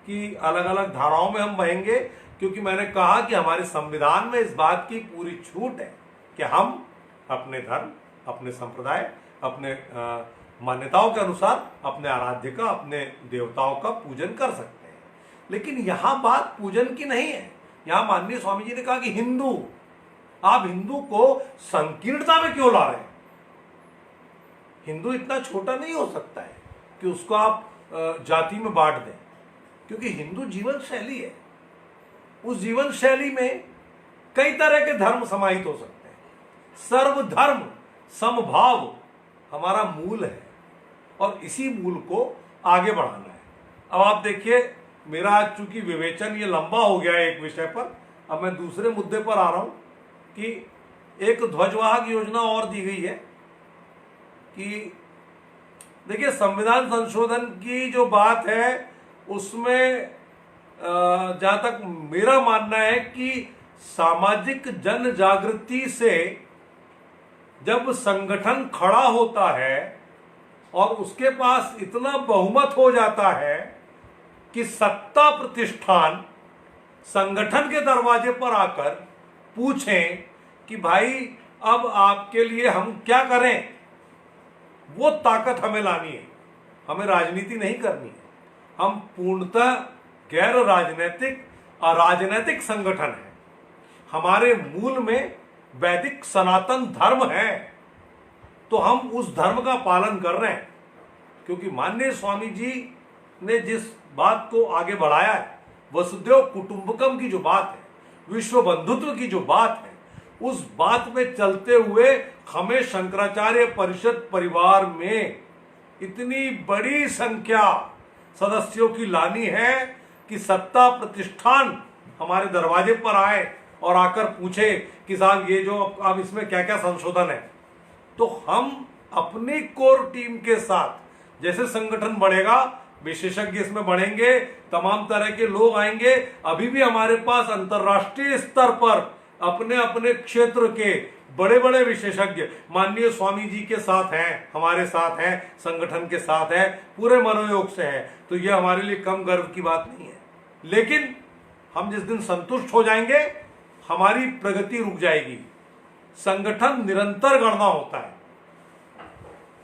कि अलग अलग धाराओं में हम बहेंगे। क्योंकि मैंने कहा कि हमारे संविधान में इस बात की पूरी छूट है कि हम अपने धर्म, अपने संप्रदाय, अपने मान्यताओं के अनुसार अपने आराध्य का, अपने देवताओं का पूजन कर सकते हैं। लेकिन यहां बात पूजन की नहीं है। यहां माननीय स्वामी जी ने कहा कि हिंदू, आप हिंदू को संकीर्णता में क्यों ला रहे हैं? हिंदू इतना छोटा नहीं हो सकता है कि उसको आप जाति में बांट दें। क्योंकि हिंदू जीवन शैली है, उस जीवन शैली में कई तरह के धर्म समाहित हो सकते हैं। सर्वधर्म समभाव हमारा मूल है और इसी मूल को आगे बढ़ाना है। अब आप देखिए, मेरा आज चूंकि विवेचन ये लंबा हो गया है एक विषय पर, अब मैं दूसरे मुद्दे पर आ रहा हूं कि एक ध्वजवाहक योजना और दी गई है कि देखिए, संविधान संशोधन की जो बात है उसमें जहां तक मेरा मानना है कि सामाजिक जन जागृति से जब संगठन खड़ा होता है और उसके पास इतना बहुमत हो जाता है कि सत्ता प्रतिष्ठान संगठन के दरवाजे पर आकर पूछें कि भाई अब आपके लिए हम क्या करें, वो ताकत हमें लानी है। हमें राजनीति नहीं करनी है। हम पूर्णतः गैर राजनीतिक अराजनैतिक संगठन है। हमारे मूल में वैदिक सनातन धर्म है, तो हम उस धर्म का पालन कर रहे हैं। क्योंकि माननीय स्वामी जी ने जिस बात को आगे बढ़ाया है, वसुधैव कुटुंबकम की जो बात है, विश्व बंधुत्व की जो बात है, उस बात में चलते हुए हमें शंकराचार्य परिषद परिवार में इतनी बड़ी संख्या सदस्यों की लानी है कि सत्ता प्रतिष्ठान हमारे दरवाजे पर आए और आकर पूछे कि साहब ये जो अब इसमें क्या क्या संशोधन है। तो हम अपनी कोर टीम के साथ, जैसे संगठन बढ़ेगा, विशेषज्ञ इसमें बढ़ेंगे, तमाम तरह के लोग आएंगे। अभी भी हमारे पास अंतर्राष्ट्रीय स्तर पर अपने अपने क्षेत्र के बड़े बड़े विशेषज्ञ माननीय स्वामी जी के साथ हैं, हमारे साथ हैं, संगठन के साथ हैं, पूरे मनोयोग से हैं। तो यह हमारे लिए कम गर्व की बात नहीं है। लेकिन हम जिस दिन संतुष्ट हो जाएंगे, हमारी प्रगति रुक जाएगी। संगठन निरंतर गढ़ना होता है,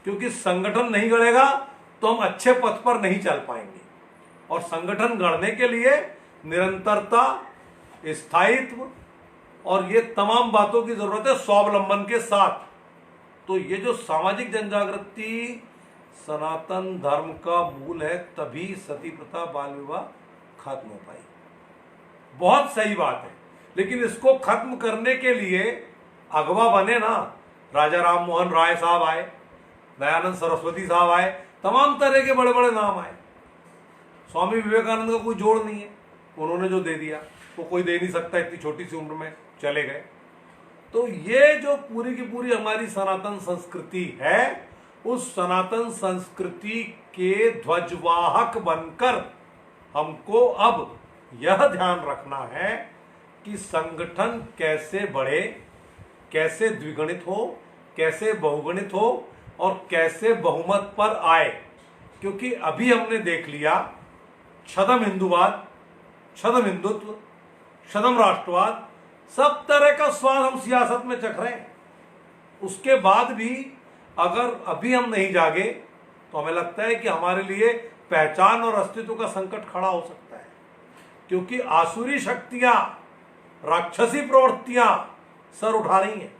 क्योंकि संगठन नहीं गढ़ेगा तो हम अच्छे पथ पर नहीं चल पाएंगे। और संगठन गढ़ने के लिए निरंतरता, स्थायित्व और ये तमाम बातों की जरूरत है, स्वावलंबन के साथ। तो ये जो सामाजिक जनजागृति सनातन धर्म का मूल है, तभी सती प्रथा, बाल विवाह खत्म हो पाई। बहुत सही बात है, लेकिन इसको खत्म करने के लिए अगवा बने ना। राजा राम मोहन राय साहब आए, दयानंद सरस्वती साहब आए, तमाम तरह के बड़े बड़े नाम आए। स्वामी विवेकानंद का कोई जोड़ नहीं है, उन्होंने जो दे दिया वो कोई दे नहीं सकता, इतनी छोटी सी उम्र में चले गए। तो ये जो पूरी की पूरी हमारी सनातन संस्कृति है, उस सनातन संस्कृति के ध्वजवाहक बनकर हमको अब यह ध्यान रखना है कि संगठन कैसे बढ़े, कैसे द्विगुणित हो, कैसे बहुगुणित हो और कैसे बहुमत पर आए। क्योंकि अभी हमने देख लिया छदम हिंदुवाद, छदम हिंदुत्व, छदम राष्ट्रवाद, सब तरह का स्वाद हम सियासत में चख रहे हैं। उसके बाद भी अगर अभी हम नहीं जागे तो हमें लगता है कि हमारे लिए पहचान और अस्तित्व का संकट खड़ा हो सकता है। क्योंकि आसुरी शक्तियां, राक्षसी प्रवृत्तियां सर उठा रही हैं।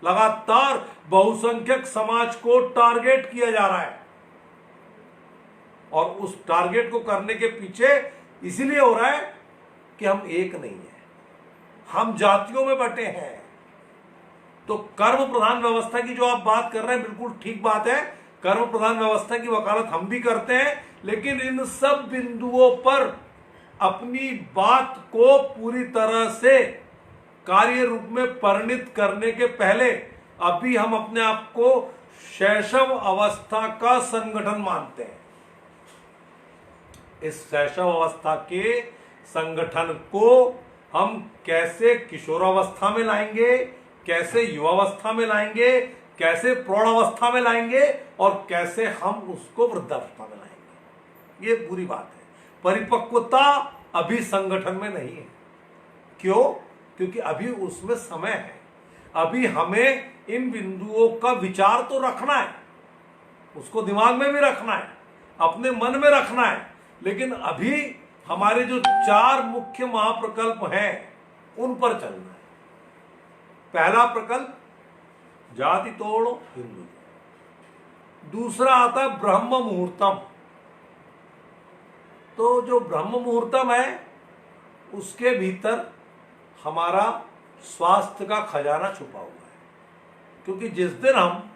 लगातार बहुसंख्यक समाज को टारगेट किया जा रहा है, और उस टारगेट को करने के पीछे इसीलिए हो रहा है कि हम एक नहीं है, हम जातियों में बटे हैं। तो कर्म प्रधान व्यवस्था की जो आप बात कर रहे हैं, बिल्कुल ठीक बात है। कर्म प्रधान व्यवस्था की वकालत हम भी करते हैं, लेकिन इन सब बिंदुओं पर अपनी बात को पूरी तरह से कार्य रूप में परिणित करने के पहले अभी हम अपने आप को शैशव अवस्था का संगठन मानते हैं। इस शैशव अवस्था के संगठन को हम कैसे किशोरावस्था में लाएंगे, कैसे युवावस्था में लाएंगे, कैसे प्रौढ़ावस्था में लाएंगे और कैसे हम उसको वृद्धावस्था में लाएंगे, ये पूरी बात है। परिपक्वता अभी संगठन में नहीं है। क्यों? क्योंकि अभी उसमें समय है। अभी हमें इन बिंदुओं का विचार तो रखना है, उसको दिमाग में भी रखना है, अपने मन में रखना है, लेकिन अभी हमारे जो 4 मुख्य महाप्रकल्प हैं उन पर चलना है। पहला प्रकल्प जाति तोड़ो हिंदू। दूसरा आता है ब्रह्म मुहूर्तम। तो जो ब्रह्म मुहूर्तम है उसके भीतर हमारा स्वास्थ्य का खजाना छुपा हुआ है। क्योंकि जिस दिन हम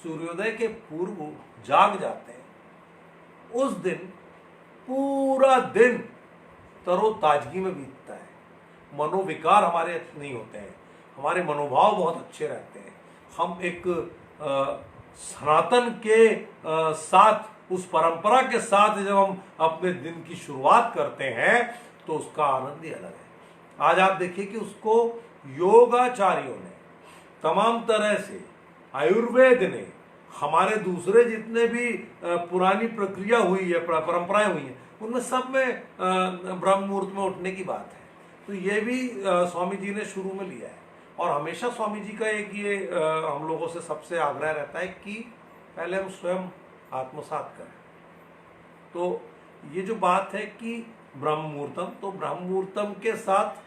सूर्योदय के पूर्व जाग जाते हैं, उस दिन पूरा दिन तरोताजगी में बीतता है। मनोविकार हमारे नहीं होते हैं, हमारे मनोभाव बहुत अच्छे रहते हैं। हम एक सनातन के साथ, उस परंपरा के साथ जब हम अपने दिन की शुरुआत करते हैं तो उसका आनंद ही अलग है। आज आप देखिए कि उसको योगाचार्यों ने तमाम तरह से, आयुर्वेद ने, हमारे दूसरे जितने भी पुरानी प्रक्रिया हुई है, परंपराएं हुई हैं, उनमें सब में ब्रह्म मुहूर्त में उठने की बात है। तो ये भी स्वामी जी ने शुरू में लिया है। और हमेशा स्वामी जी का एक ये हम लोगों से सबसे आग्रह रहता है कि पहले हम स्वयं आत्मसात करें। तो ये जो बात है कि ब्रह्म मुहूर्तम, तो ब्रह्म मुहूर्तम के साथ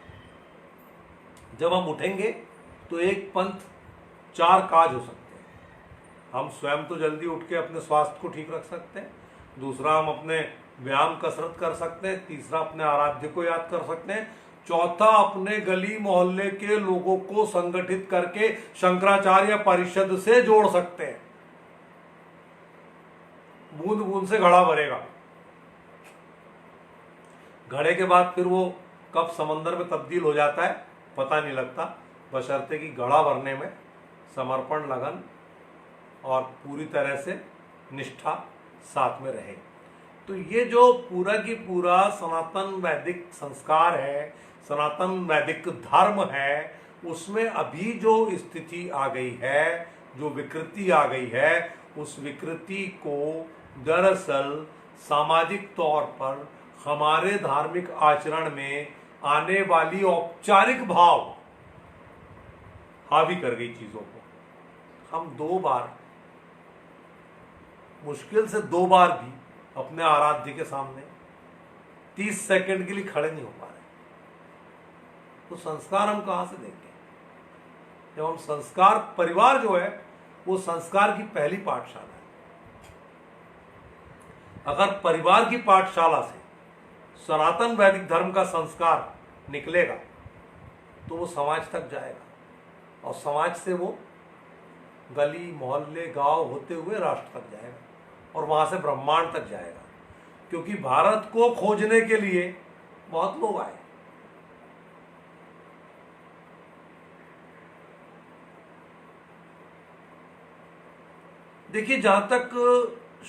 जब हम उठेंगे तो एक पंथ 4 काज हो सकते हैं। हम स्वयं तो जल्दी उठ के अपने स्वास्थ्य को ठीक रख सकते हैं, दूसरा हम अपने व्यायाम कसरत कर सकते हैं, तीसरा अपने आराध्य को याद कर सकते हैं, चौथा अपने गली मोहल्ले के लोगों को संगठित करके शंकराचार्य परिषद से जोड़ सकते हैं। बूंद बूंद से घड़ा भरेगा, घड़े के बाद फिर वो कब समंदर में तब्दील हो जाता है पता नहीं लगता, बशर्ते कि घड़ा भरने में समर्पण, लगन और पूरी तरह से निष्ठा साथ में रहे। तो ये जो पूरा की पूरा सनातन वैदिक संस्कार है, सनातन वैदिक धर्म है, उसमें अभी जो स्थिति आ गई है, जो विकृति आ गई है, उस विकृति को दरअसल सामाजिक तौर पर हमारे धार्मिक आचरण में आने वाली औपचारिक भाव हावी कर गई चीजों को। हम 2 बार, मुश्किल से 2 बार भी अपने आराध्य के सामने 30 सेकंड के लिए खड़े नहीं हो पा रहे। तो संस्कार हम कहां से देंगे? जब हम संस्कार, परिवार जो है वो संस्कार की पहली पाठशाला है। अगर परिवार की पाठशाला से सनातन वैदिक धर्म का संस्कार निकलेगा तो वो समाज तक जाएगा, और समाज से वो गली मोहल्ले गांव होते हुए राष्ट्र तक जाएगा, और वहां से ब्रह्मांड तक जाएगा। क्योंकि भारत को खोजने के लिए बहुत लोग आए। देखिए, जहां तक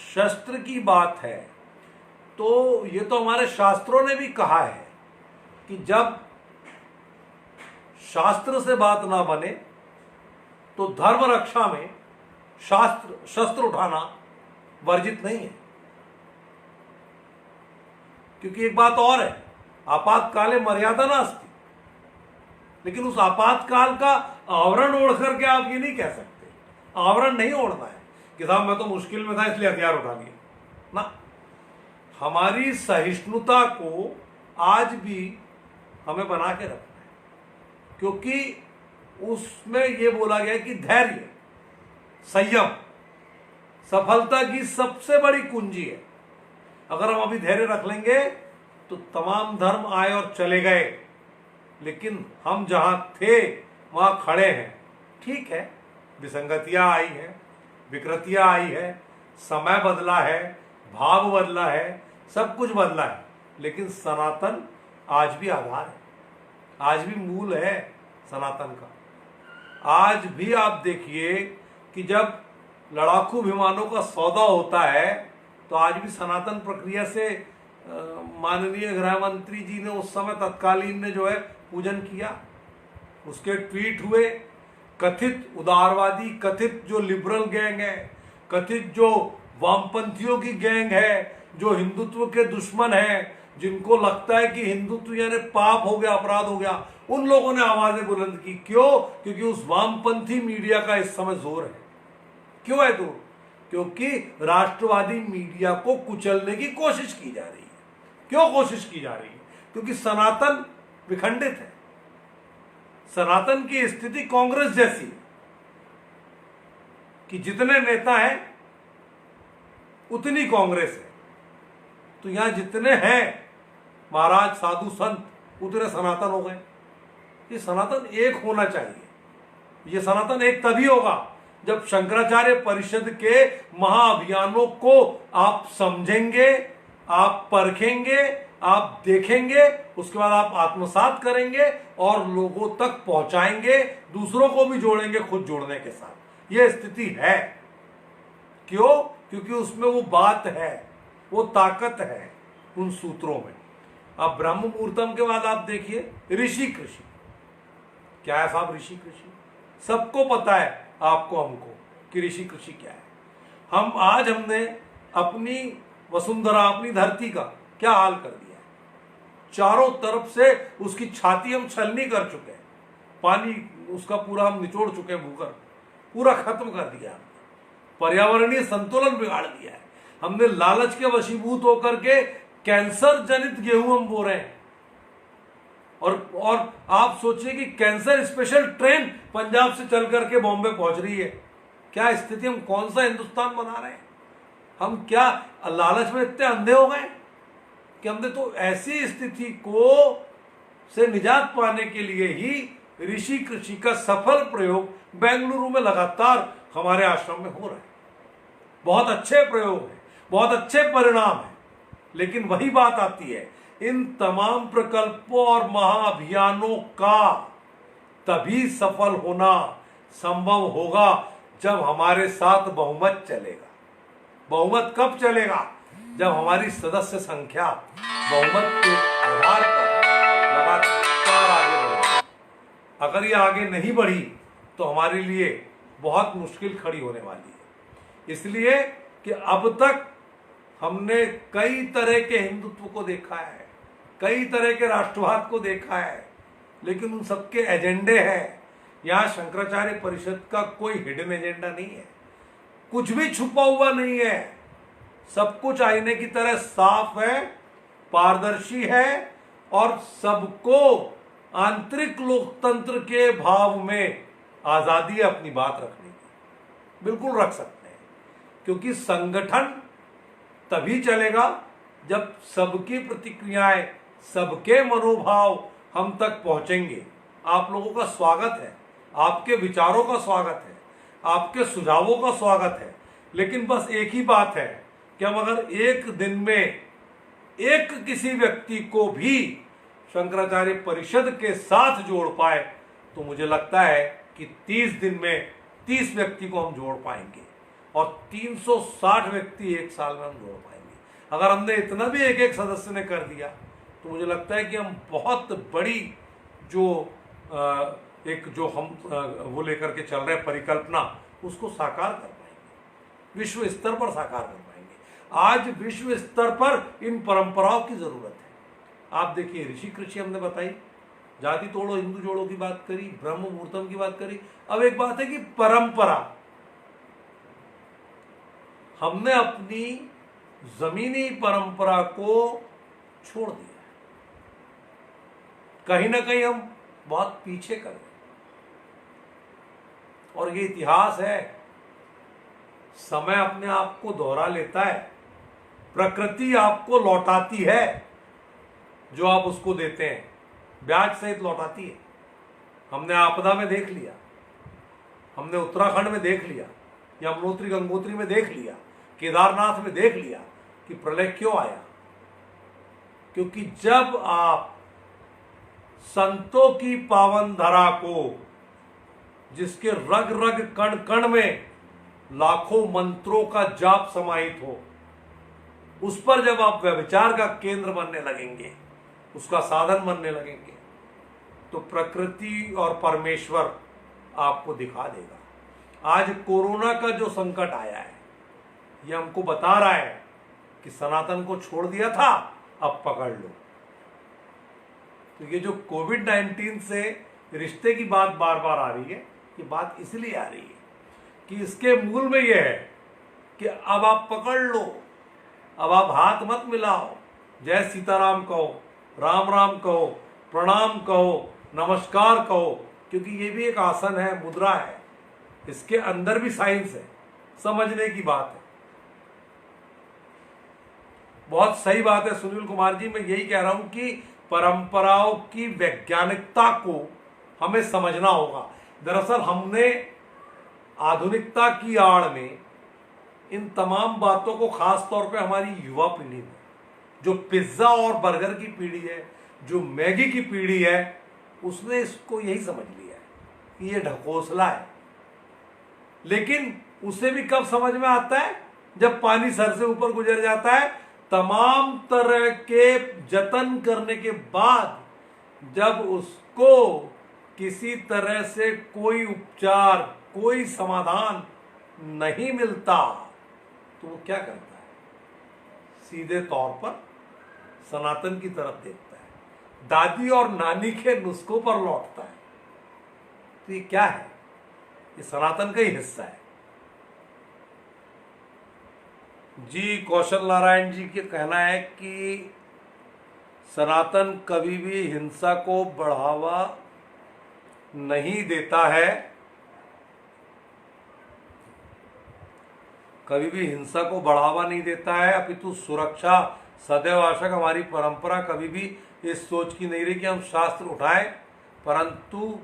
शस्त्र की बात है तो ये तो हमारे शास्त्रों ने भी कहा है कि जब शास्त्र से बात ना बने तो धर्म रक्षा में शस्त्र उठाना वर्जित नहीं है। क्योंकि एक बात और है, आपातकाले मर्यादा नास्ति, लेकिन उस आपातकाल का आवरण ओढ़ करके आप ये नहीं कह सकते। आवरण नहीं ओढ़ना है कि साहब मैं तो मुश्किल में था इसलिए हथियार उठा लिया ना। हमारी सहिष्णुता को आज भी हमें बना के रखना है, क्योंकि उसमें यह बोला गया कि धैर्य, संयम सफलता की सबसे बड़ी कुंजी है। अगर हम अभी धैर्य रख लेंगे तो तमाम धर्म आए और चले गए, लेकिन हम जहां थे वहां खड़े हैं। ठीक है, विसंगतियां आई हैं, विकृतियां आई है, समय बदला है, भाव बदला है, सब कुछ बदला है, लेकिन सनातन आज भी आधार है, आज भी मूल है सनातन का। आज भी आप देखिए कि जब लड़ाकू विमानों का सौदा होता है तो आज भी सनातन प्रक्रिया से माननीय गृह मंत्री जी ने उस समय तत्कालीन ने जो है पूजन किया। उसके ट्वीट हुए। कथित उदारवादी, कथित जो लिबरल गैंग है, कथित जो वामपंथियों की गैंग है, जो हिंदुत्व के दुश्मन है, जिनको लगता है कि हिंदुत्व यानी पाप हो गया, अपराध हो गया, उन लोगों ने आवाजें बुलंद की। क्यों? क्योंकि उस वामपंथी मीडिया का इस समय जोर है। क्यों है? तो क्योंकि राष्ट्रवादी मीडिया को कुचलने की कोशिश की जा रही है। क्यों कोशिश की जा रही है? क्योंकि सनातन विखंडित है। सनातन की स्थिति कांग्रेस जैसी है कि जितने नेता हैं उतनी कांग्रेस है। तो यहां जितने हैं महाराज, साधु, संत, उतने सनातन हो गए। ये सनातन एक होना चाहिए। ये सनातन एक तभी होगा जब शंकराचार्य परिषद के महाअभियानों को आप समझेंगे, आप परखेंगे, आप देखेंगे, उसके बाद आप आत्मसात करेंगे और लोगों तक पहुंचाएंगे, दूसरों को भी जोड़ेंगे खुद जोड़ने के साथ। यह स्थिति है। क्यों? क्योंकि उसमें वो बात है, वो ताकत है उन सूत्रों में। अब ब्रह्म मुहूर्तम के बाद आप देखिए ऋषि कृषि। क्या है साहब ऋषि कृषि? सबको पता है, आपको, हमको, कि ऋषि कृषि क्या है। हमने अपनी वसुंधरा, अपनी धरती का क्या हाल कर दिया है। चारों तरफ से उसकी छाती हम छलनी कर चुके हैं, पानी उसका पूरा हम निचोड़ चुके हैं, भूगर्भ पूरा खत्म कर दिया, पर्यावरणीय संतुलन बिगाड़ दिया है। हमने लालच के वशीभूत होकर के कैंसर जनित गेहूं हम बो रहे हैं। और आप सोचिए कि कैंसर स्पेशल ट्रेन पंजाब से चल करके बॉम्बे पहुंच रही है। क्या स्थिति, हम कौन सा हिंदुस्तान बना रहे हैं? हम क्या लालच में इतने अंधे हो गए कि हमने तो ऐसी स्थिति को से निजात पाने के लिए ही ऋषि कृषि का सफल प्रयोग बेंगलुरु में लगातार हमारे आश्रम में हो रहा है। बहुत अच्छे प्रयोग है, बहुत अच्छे परिणाम है, लेकिन वही बात आती है, इन तमाम प्रकल्पों और महाअभियानों का तभी सफल होना संभव होगा जब हमारे साथ बहुमत चलेगा। बहुमत कब चलेगा? जब हमारी सदस्य संख्या बहुमत के आधार पर लगातार आगे बढ़ेगी। अगर ये आगे नहीं बढ़ी तो हमारे लिए बहुत मुश्किल खड़ी होने वाली है। इसलिए कि अब तक हमने कई तरह के हिंदुत्व को देखा है, कई तरह के राष्ट्रवाद को देखा है, लेकिन उन सबके एजेंडे हैं। यहाँ शंकराचार्य परिषद का कोई हिडन एजेंडा नहीं है, कुछ भी छुपा हुआ नहीं है, सब कुछ आईने की तरह साफ है, पारदर्शी है और सबको आंतरिक लोकतंत्र के भाव में आजादी है अपनी बात रखने की, बिल्कुल रख सकते हैं। क्योंकि संगठन तभी चलेगा जब सबकी प्रतिक्रियाएं, सबके मनोभाव हम तक पहुंचेंगे। आप लोगों का स्वागत है, आपके विचारों का स्वागत है, आपके सुझावों का स्वागत है, लेकिन बस एक ही बात है कि हम अगर एक दिन में एक किसी व्यक्ति को भी शंकराचार्य परिषद के साथ जोड़ पाए तो मुझे लगता है कि 30 दिन में 30 व्यक्ति को हम जोड़ पाएंगे और 360 व्यक्ति एक साल में हम जोड़ पाएंगे। अगर हमने इतना भी एक एक सदस्य ने कर दिया तो मुझे लगता है कि हम बहुत बड़ी जो हम वो लेकर के चल रहे हैं परिकल्पना, उसको साकार कर पाएंगे, विश्व स्तर पर साकार कर पाएंगे। आज विश्व स्तर पर इन परंपराओं की जरूरत है। आप देखिए, ऋषि कृषि हमने बताई, जाति तोड़ो हिंदू जोड़ो की बात करी, ब्रह्म मुहूर्तम की बात करी। अब एक बात है कि परंपरा, हमने अपनी जमीनी परंपरा को छोड़ दिया, कहीं ना कहीं हम बहुत पीछे कर गए। और ये इतिहास है, समय अपने आप को दोहरा लेता है, प्रकृति आपको लौटाती है जो आप उसको देते हैं, ब्याज सहित लौटाती है। हमने आपदा में देख लिया, हमने उत्तराखंड में देख लिया, यमुनोत्री गंगोत्री में देख लिया, केदारनाथ में देख लिया कि प्रलय क्यों आया। क्योंकि जब आप संतों की पावन धरा को, जिसके रग रग कण कण में लाखों मंत्रों का जाप समाहित हो, उस पर जब आप व्यभिचार का केंद्र बनने लगेंगे, उसका साधन बनने लगेंगे, तो प्रकृति और परमेश्वर आपको दिखा देगा। आज कोरोना का जो संकट आया है, यह हमको बता रहा है कि सनातन को छोड़ दिया था, अब पकड़ लो। तो ये जो कोविड-19 से रिश्ते की बात बार बार आ रही है, ये बात इसलिए आ रही है कि इसके मूल में यह है कि अब आप पकड़ लो, अब आप हाथ मत मिलाओ, जय सीताराम कहो, राम राम कहो, प्रणाम कहो, नमस्कार कहो, क्योंकि ये भी एक आसन है, मुद्रा है, इसके अंदर भी साइंस है, समझने की बात है। बहुत सही बात है सुनील कुमार जी, मैं यही कह रहा हूं कि परंपराओं की वैज्ञानिकता को हमें समझना होगा। दरअसल हमने आधुनिकता की आड़ में इन तमाम बातों को, खास तौर पे हमारी युवा पीढ़ी में, जो पिज्जा और बर्गर की पीढ़ी है, जो मैगी की पीढ़ी है, उसने इसको यही समझ लिया है कि ये ढकोसला है। लेकिन उसे भी कब समझ में आता है? जब पानी सर से ऊपर गुजर जाता है। तमाम तरह के जतन करने के बाद जब उसको किसी तरह से कोई उपचार, कोई समाधान नहीं मिलता, तो वो क्या करता है? सीधे तौर पर सनातन की तरफ देखता है, दादी और नानी के नुस्खों पर लौटता है। तो ये क्या है? ये सनातन का ही हिस्सा है। जी कौशल नारायण जी के कहना है कि सनातन कभी भी हिंसा को बढ़ावा नहीं देता है, कभी भी हिंसा को बढ़ावा नहीं देता है, अपितु सुरक्षा सदैव आवश्यक। हमारी परंपरा कभी भी इस सोच की नहीं रही कि हम शास्त्र उठाएं, परंतु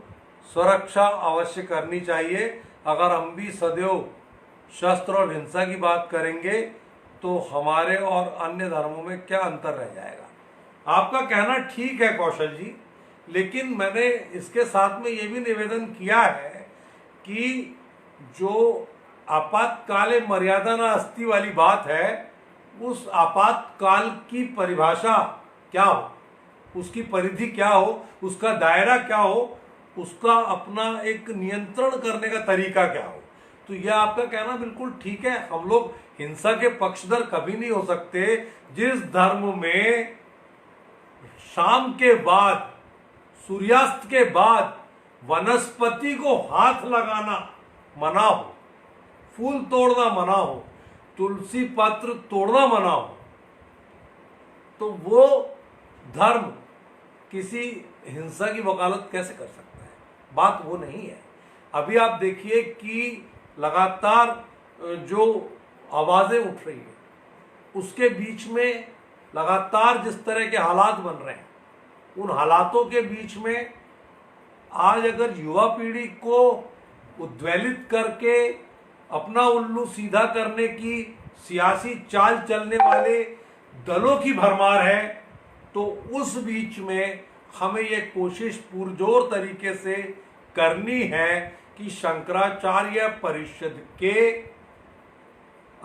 सुरक्षा अवश्य करनी चाहिए। अगर हम भी सदैव शस्त्र और हिंसा की बात करेंगे तो हमारे और अन्य धर्मों में क्या अंतर रह जाएगा? आपका कहना ठीक है कौशल जी, लेकिन मैंने इसके साथ में ये भी निवेदन किया है कि जो आपातकाले मर्यादा न अस्ति वाली बात है, उस आपातकाल की परिभाषा क्या हो, उसकी परिधि क्या हो, उसका दायरा क्या हो, उसका अपना एक नियंत्रण करने का तरीका क्या हो। तो यह आपका कहना बिल्कुल ठीक है। हम लोग हिंसा के पक्षधर कभी नहीं हो सकते। जिस धर्म में शाम के बाद, सूर्यास्त के बाद वनस्पति को हाथ लगाना मना हो, फूल तोड़ना मना हो, तुलसी पत्र तोड़ना मना हो, तो वो धर्म किसी हिंसा की वकालत कैसे कर सकता है? बात वो नहीं है। अभी आप देखिए कि लगातार जो आवाजें उठ रही है, उसके बीच में लगातार जिस तरह के हालात बन रहे हैं, उन हालातों के बीच में आज अगर युवा पीढ़ी को उद्वेलित करके अपना उल्लू सीधा करने की सियासी चाल चलने वाले दलों की भरमार है, तो उस बीच में हमें ये कोशिश पुरजोर तरीके से करनी है कि शंकराचार्य परिषद के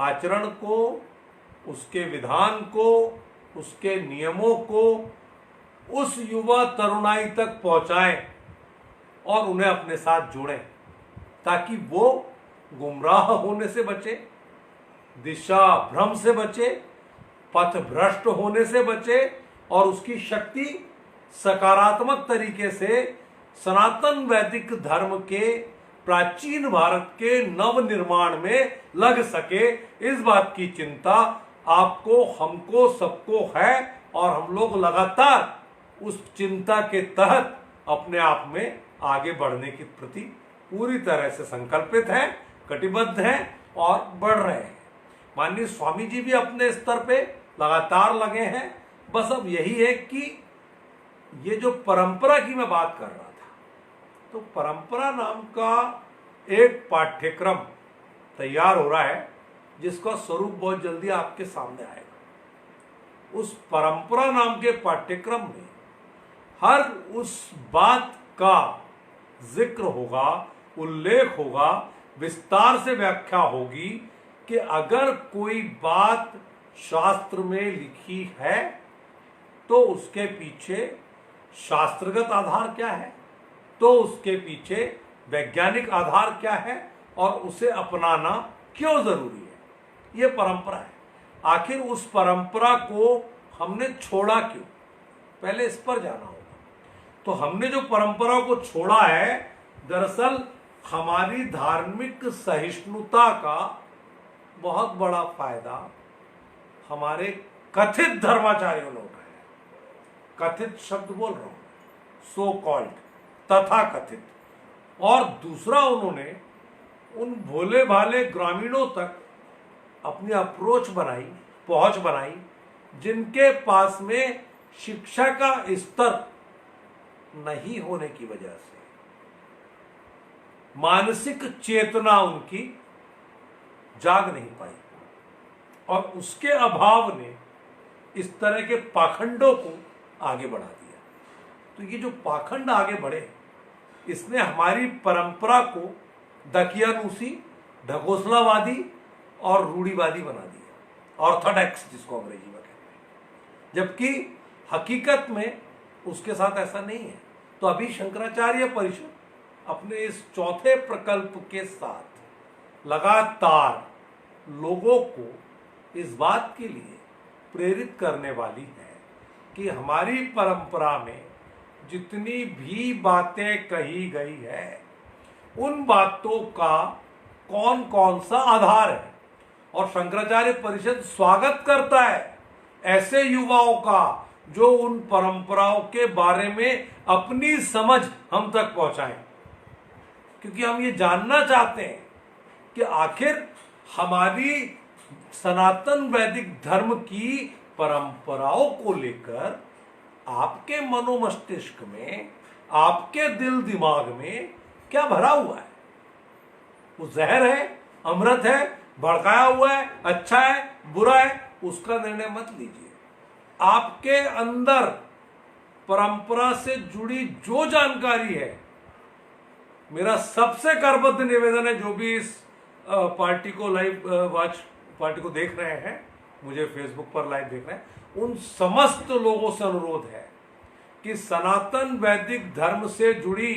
आचरण को, उसके विधान को, उसके नियमों को उस युवा तरुणाई तक पहुंचाएं और उन्हें अपने साथ जोड़ें, ताकि वो गुमराह होने से बचे, दिशा भ्रम से बचे, पथ भ्रष्ट होने से बचे और उसकी शक्ति सकारात्मक तरीके से सनातन वैदिक धर्म के प्राचीन भारत के नव निर्माण में लग सके। इस बात की चिंता आपको, हमको, सबको है और हम लोग लगातार उस चिंता के तहत अपने आप में आगे बढ़ने के प्रति पूरी तरह से संकल्पित हैं, कटिबद्ध हैं और बढ़ रहे हैं। माननीय स्वामी जी भी अपने स्तर पे लगातार लगे हैं। बस अब यही है कि ये जो परंपरा की मैं बात कर रहा था, तो परंपरा नाम का एक पाठ्यक्रम तैयार हो रहा है, जिसका स्वरूप बहुत जल्दी आपके सामने आएगा। उस परंपरा नाम के पाठ्यक्रम में हर उस बात का जिक्र होगा, उल्लेख होगा, विस्तार से व्याख्या होगी कि अगर कोई बात शास्त्र में लिखी है तो उसके पीछे शास्त्रगत आधार क्या है, तो उसके पीछे वैज्ञानिक आधार क्या है और उसे अपनाना क्यों जरूरी है। यह परंपरा है। आखिर उस परंपरा को हमने छोड़ा क्यों, पहले इस पर जाना होगा। तो हमने जो परंपरा को छोड़ा है, दरअसल हमारी धार्मिक सहिष्णुता का बहुत बड़ा फायदा हमारे कथित धर्माचार्यों ने उठाया। कथित शब्द बोल रहा हूं, सो कॉल्ड, तथा कथित। और दूसरा, उन्होंने उन भोले भाले ग्रामीणों तक अपनी अप्रोच बनाई, पहुंच बनाई, जिनके पास में शिक्षा का स्तर नहीं होने की वजह से मानसिक चेतना उनकी जाग नहीं पाई और उसके अभाव ने इस तरह के पाखंडों को आगे बढ़ा दिया। तो ये जो पाखंड आगे बढ़े, इसने हमारी परंपरा को दकियानूसी, ढकोसलावादी और रूढ़िवादी बना दिया, ऑर्थोडॉक्स जिसको अंग्रेजी में कहते हैं, जबकि हकीकत में उसके साथ ऐसा नहीं है। तो अभी शंकराचार्य परिषद अपने इस चौथे प्रकल्प के साथ लगातार लोगों को इस बात के लिए प्रेरित करने वाली है कि हमारी परंपरा में जितनी भी बातें कही गई है, उन बातों का कौन कौन सा आधार है। और शंकराचार्य परिषद स्वागत करता है ऐसे युवाओं का जो उन परंपराओं के बारे में अपनी समझ हम तक पहुंचाएं, क्योंकि हम ये जानना चाहते हैं कि आखिर हमारी सनातन वैदिक धर्म की परंपराओं को लेकर आपके मनोमस्तिष्क में, आपके दिल दिमाग में क्या भरा हुआ है। वो जहर है, अमृत है, भड़काया हुआ है, अच्छा है, बुरा है, उसका निर्णय मत लीजिए। आपके अंदर परंपरा से जुड़ी जो जानकारी है, मेरा सबसे करबद्ध निवेदन है, जो भी इस पार्टी को पार्टी को देख रहे हैं, मुझे फेसबुक पर लाइव देख रहे हैं, उन समस्त लोगों से अनुरोध है कि सनातन वैदिक धर्म से जुड़ी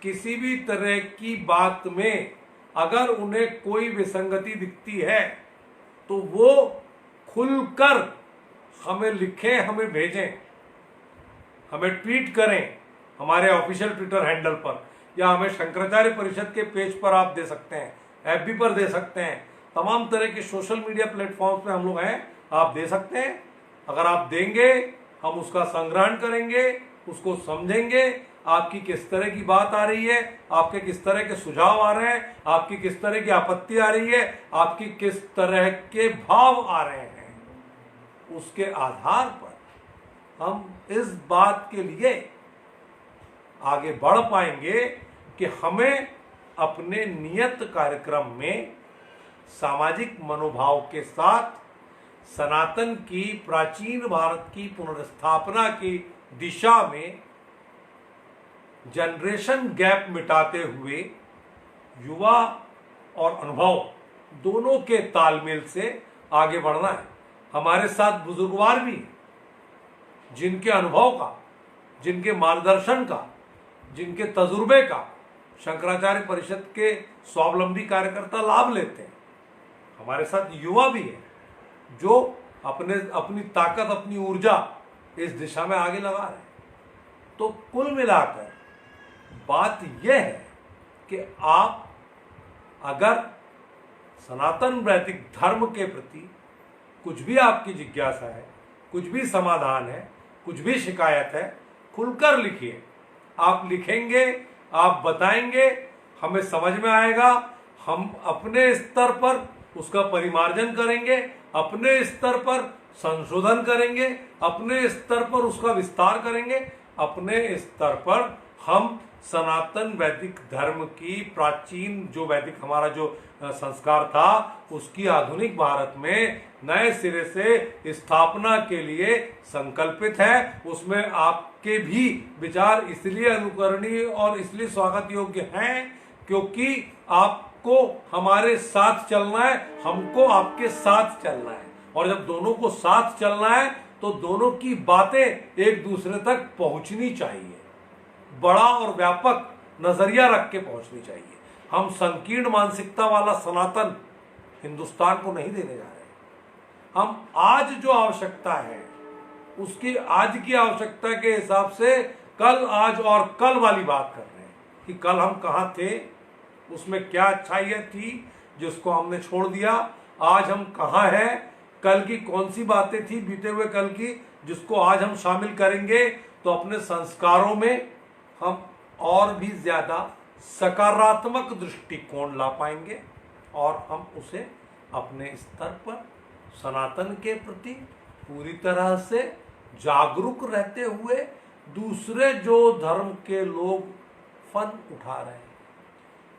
किसी भी तरह की बात में अगर उन्हें कोई विसंगति दिखती है तो वो खुलकर हमें लिखें, हमें भेजें। हमें ट्वीट करें हमारे ऑफिशियल ट्विटर हैंडल पर, या हमें शंकराचार्य परिषद के पेज पर आप दे सकते हैं, एफबी पर दे सकते हैं, तमाम तरह के सोशल मीडिया प्लेटफॉर्म्स पे हम लोग हैं, आप दे सकते हैं। अगर आप देंगे हम उसका संग्रहण करेंगे, उसको समझेंगे, आपकी किस तरह की बात आ रही है, आपके किस तरह के सुझाव आ रहे हैं, आपकी किस तरह की आपत्ति आ रही है, आपकी किस तरह के भाव आ रहे हैं, उसके आधार पर हम इस बात के लिए आगे बढ़ पाएंगे कि हमें अपने नियत कार्यक्रम में सामाजिक मनोभाव के साथ सनातन की प्राचीन भारत की पुनर्स्थापना की दिशा में जनरेशन गैप मिटाते हुए युवा और अनुभव दोनों के तालमेल से आगे बढ़ना है। हमारे साथ बुजुर्गवार भी हैं, जिनके अनुभव का, जिनके मार्गदर्शन का, जिनके तजुर्बे का शंकराचार्य परिषद के स्वावलंबी कार्यकर्ता लाभ लेते हैं। हमारे साथ युवा भी है जो अपनी ताकत, अपनी ऊर्जा इस दिशा में आगे लगा रहे हैं। तो कुल मिलाकर बात यह है कि आप अगर सनातन वैदिक धर्म के प्रति कुछ भी आपकी जिज्ञासा है, कुछ भी समाधान है, कुछ भी शिकायत है, खुलकर लिखिए। आप लिखेंगे, आप बताएंगे, हमें समझ में आएगा, हम अपने स्तर पर उसका परिमार्जन करेंगे, अपने स्तर पर संशोधन करेंगे, अपने स्तर पर उसका विस्तार करेंगे, अपने स्तर पर हम सनातन वैदिक धर्म की प्राचीन जो वैदिक हमारा जो संस्कार था उसकी आधुनिक भारत में नए सिरे से स्थापना के लिए संकल्पित है। उसमें आपके भी विचार इसलिए अनुकरणीय और इसलिए स्वागत योग्य हैं क्योंकि आपको हमारे साथ चलना है, हमको आपके साथ चलना है, और जब दोनों को साथ चलना है तो दोनों की बातें एक दूसरे तक पहुंचनी चाहिए, बड़ा और व्यापक नजरिया रख के पहुंचनी चाहिए। हम संकीर्ण मानसिकता वाला सनातन हिंदुस्तान को नहीं देने जा रहे। हम आज जो आवश्यकता है उसकी आज की आवश्यकता के हिसाब से कल, आज और कल वाली बात कर रहे हैं कि कल हम कहाँ थे, उसमें क्या अच्छाइयाँ थी जिसको हमने छोड़ दिया, आज हम कहाँ हैं, कल की कौन सी बातें थी बीते हुए कल की जिसको आज हम शामिल करेंगे तो अपने संस्कारों में हम और भी ज्यादा सकारात्मक दृष्टिकोण ला पाएंगे और हम उसे अपने स्तर पर सनातन के प्रति पूरी तरह से जागरूक रहते हुए दूसरे जो धर्म के लोग फन उठा रहे हैं,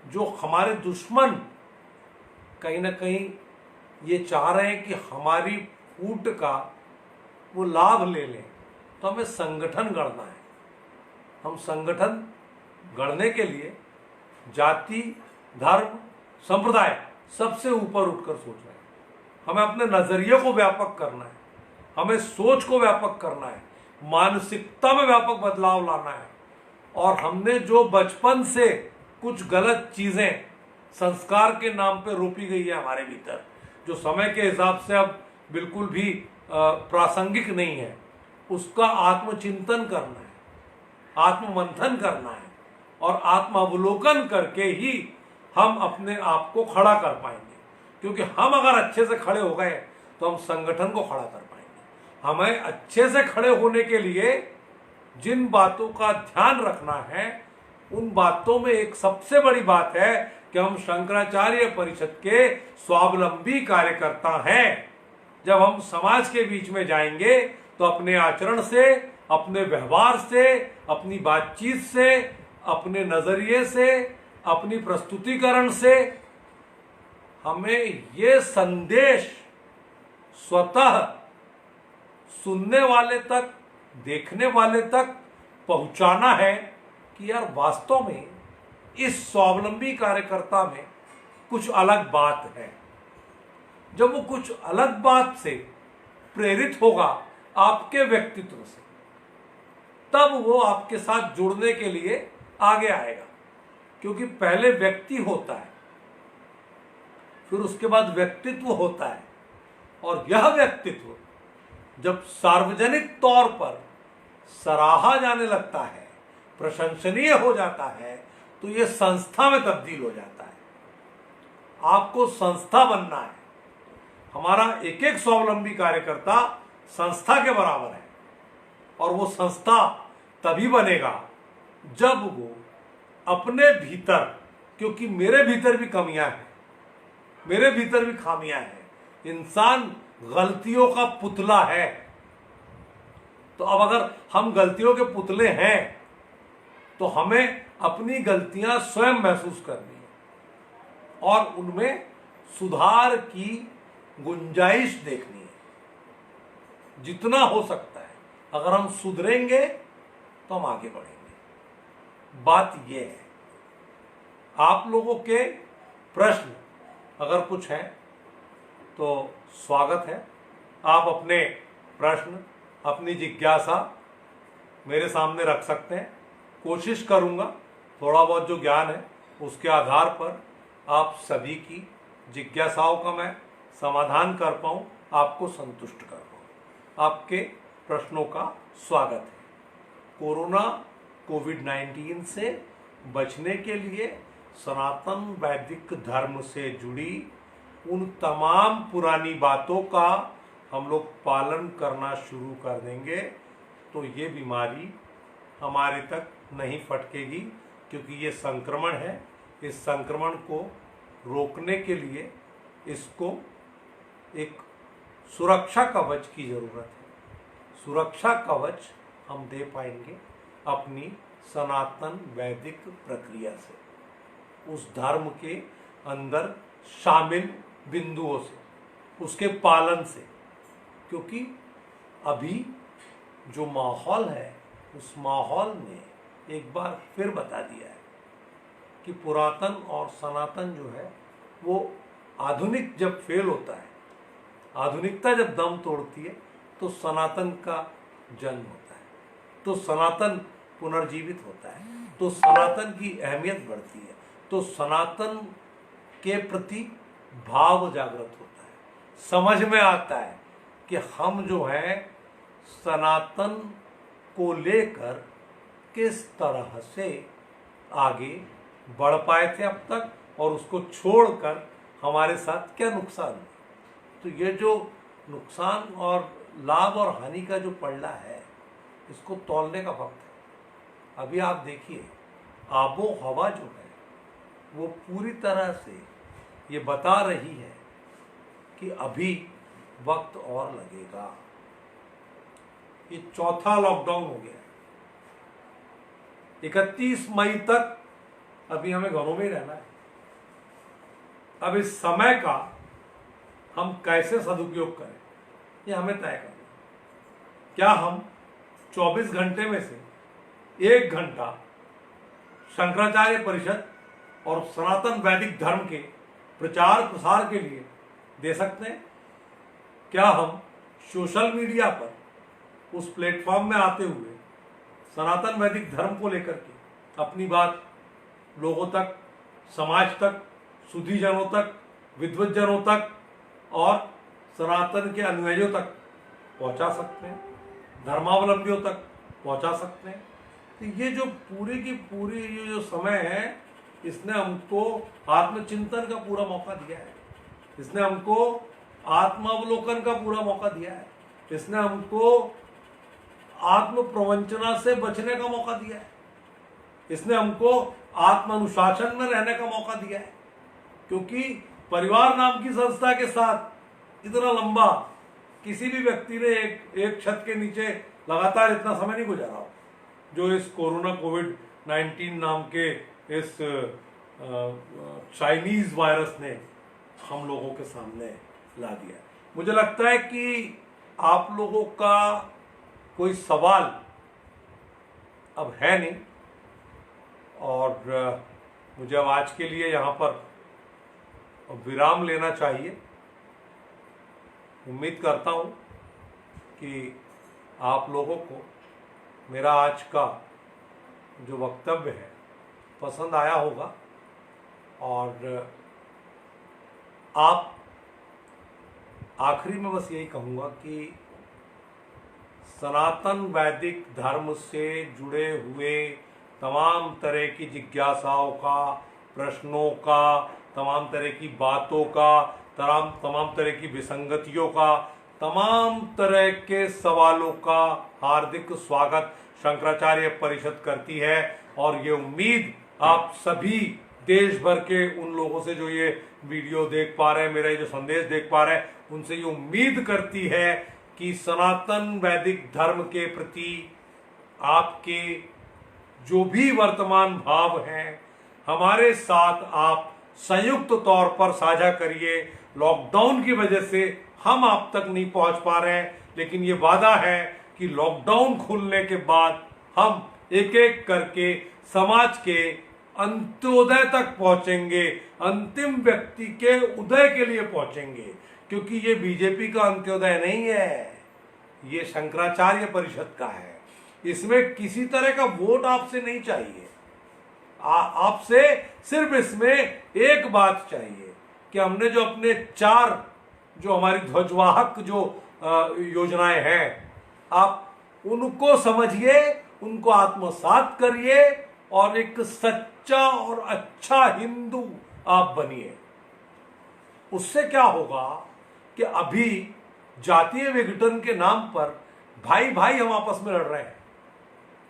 जो हमारे दुश्मन कहीं ना कहीं ये चाह रहे हैं कि हमारी फूट का वो लाभ ले लें, तो हमें संगठन गढ़ना है। हम संगठन गढ़ने के लिए जाति, धर्म, संप्रदाय सबसे ऊपर उठकर सोच रहे हैं। हमें अपने नजरिए को व्यापक करना है, हमें सोच को व्यापक करना है, मानसिकता में व्यापक बदलाव लाना है। और हमने जो बचपन से कुछ गलत चीजें संस्कार के नाम पे रोपी गई है हमारे भीतर, जो समय के हिसाब से अब बिल्कुल भी प्रासंगिक नहीं है, उसका आत्मचिंतन करना है, आत्ममंथन करना है, और आत्मावलोकन करके ही हम अपने आप को खड़ा कर पाएंगे। क्योंकि हम अगर अच्छे से खड़े हो गए तो हम संगठन को खड़ा कर पाएंगे। हमें अच्छे से खड़े होने के लिए जिन बातों का ध्यान रखना है, उन बातों में एक सबसे बड़ी बात है कि हम शंकराचार्य परिषद के स्वावलंबी कार्यकर्ता हैं। जब हम समाज के बीच में जाएंगे तो अपने आचरण से, अपने व्यवहार से, अपनी बातचीत से, अपने नजरिए से, अपनी प्रस्तुतिकरण से हमें ये संदेश स्वतः सुनने वाले तक, देखने वाले तक पहुंचाना है कि यार वास्तव में इस स्वावलंबी कार्यकर्ता में कुछ अलग बात है। जब वो कुछ अलग बात से प्रेरित होगा आपके व्यक्तित्व से, तब वो आपके साथ जुड़ने के लिए आगे आएगा। क्योंकि पहले व्यक्ति होता है, फिर उसके बाद व्यक्तित्व होता है, और यह व्यक्तित्व जब सार्वजनिक तौर पर सराहा जाने लगता है, प्रशंसनीय हो जाता है, तो ये संस्था में तब्दील हो जाता है। आपको संस्था बनना है। हमारा एक एक स्वावलंबी कार्यकर्ता संस्था के बराबर है, और वो संस्था तभी बनेगा जब वो अपने भीतर, क्योंकि मेरे भीतर भी कमियां हैं, मेरे भीतर भी खामियां हैं, इंसान गलतियों का पुतला है। तो अब अगर हम गलतियों के पुतले हैं तो हमें अपनी गलतियां स्वयं महसूस करनी है और उनमें सुधार की गुंजाइश देखनी है। जितना हो सकता है अगर हम सुधरेंगे तो हम आगे बढ़ेंगे। बात यह है, आप लोगों के प्रश्न अगर कुछ हैं तो स्वागत है। आप अपने प्रश्न, अपनी जिज्ञासा मेरे सामने रख सकते हैं। कोशिश करूंगा थोड़ा बहुत जो ज्ञान है उसके आधार पर आप सभी की जिज्ञासाओं का मैं समाधान कर पाऊं, आपको संतुष्ट कर पाऊं। आपके प्रश्नों का स्वागत है। कोरोना कोविड-19 से बचने के लिए सनातन वैदिक धर्म से जुड़ी उन तमाम पुरानी बातों का हम लोग पालन करना शुरू कर देंगे तो ये बीमारी हमारे तक नहीं फटकेगी, क्योंकि ये संक्रमण है। इस संक्रमण को रोकने के लिए इसको एक सुरक्षा कवच की ज़रूरत है। सुरक्षा कवच हम दे पाएंगे अपनी सनातन वैदिक प्रक्रिया से, उस धर्म के अंदर शामिल बिंदुओं से, उसके पालन से। क्योंकि अभी जो माहौल है उस माहौल ने एक बार फिर बता दिया है कि पुरातन और सनातन जो है वो आधुनिक जब फेल होता है, आधुनिकता जब दम तोड़ती है तो सनातन का जन्म होता है, तो सनातन पुनर्जीवित होता है, तो सनातन की अहमियत बढ़ती है, तो सनातन के प्रति भाव जागृत होता है। समझ में आता है कि हम जो है सनातन को लेकर किस तरह से आगे बढ़ पाए थे अब तक, और उसको छोड़कर हमारे साथ क्या नुकसान है। तो ये जो नुकसान और लाभ और हानि का जो पड़ला है, इसको तौलने का वक्त है। अभी आप देखिए आबो हवा जो है वो पूरी तरह से ये बता रही है कि अभी वक्त और लगेगा। ये चौथा लॉकडाउन हो गया है। 31 मई तक अभी हमें घरों में ही रहना है। अब इस समय का हम कैसे सदुपयोग करें ये हमें तय करना। क्या हम 24 घंटे में से 1 घंटा शंकराचार्य परिषद और सनातन वैदिक धर्म के प्रचार प्रसार के लिए दे सकते हैं? क्या हम सोशल मीडिया पर उस प्लेटफॉर्म में आते हुए सनातन वैदिक धर्म को लेकर के अपनी बात लोगों तक, समाज तक, सुधीजनों तक, विद्वज्जनों तक और सनातन के अनुयायियों तक पहुंचा सकते हैं, धर्मावलंबियों तक पहुंचा सकते हैं? तो ये जो पूरी की पूरी ये जो समय है, इसने हमको आत्मचिंतन का पूरा मौका दिया है। इसने हमको आत्मावलोकन का पूरा मौका दिया है। इसने हमको आत्म प्रवंचना से बचने का मौका दिया है। इसने हमको आत्म अनुशासन में रहने का मौका दिया है। क्योंकि परिवार नाम की संस्था के साथ इतना लंबा किसी भी व्यक्ति ने एक छत के नीचे लगातार इतना समय नहीं गुजारा हो जो इस कोरोना कोविड-19 नाम के इस चाइनीज वायरस ने हम लोगों के सामने ला दिया। मुझे लगता है कि आप लोगों का कोई सवाल अब है नहीं, और मुझे अब आज के लिए यहाँ पर विराम लेना चाहिए। उम्मीद करता हूँ कि आप लोगों को मेरा आज का जो वक्तव्य है पसंद आया होगा, और आप आखिरी में बस यही कहूँगा कि सनातन वैदिक धर्म से जुड़े हुए तमाम तरह की जिज्ञासाओं का, प्रश्नों का, तमाम तरह की बातों का, तमाम तरह की विसंगतियों का, तमाम तरह के सवालों का हार्दिक स्वागत शंकराचार्य परिषद करती है। और ये उम्मीद आप सभी देश भर के उन लोगों से जो ये वीडियो देख पा रहे हैं, मेरा ये जो संदेश देख पा रहे हैं, उनसे ये उम्मीद करती है कि सनातन वैदिक धर्म के प्रति आपके जो भी वर्तमान भाव हैं, हमारे साथ आप संयुक्त तौर पर साझा करिए। लॉकडाउन की वजह से हम आप तक नहीं पहुंच पा रहे हैं, लेकिन ये वादा है कि लॉकडाउन खुलने के बाद हम एक एक करके समाज के अंत्योदय तक पहुंचेंगे, अंतिम व्यक्ति के उदय के लिए पहुंचेंगे। क्योंकि ये बीजेपी का अंत्योदय नहीं है, ये शंकराचार्य परिषद का है। इसमें किसी तरह का वोट आपसे नहीं चाहिए। आपसे सिर्फ इसमें एक बात चाहिए कि हमने जो अपने 4 जो हमारी ध्वजवाहक जो योजनाएं हैं, आप उनको समझिए, उनको आत्मसात करिए और एक सच्चा और अच्छा हिंदू आप बनिए। उससे क्या होगा कि अभी जातीय विघटन के नाम पर भाई भाई हम आपस में लड़ रहे हैं,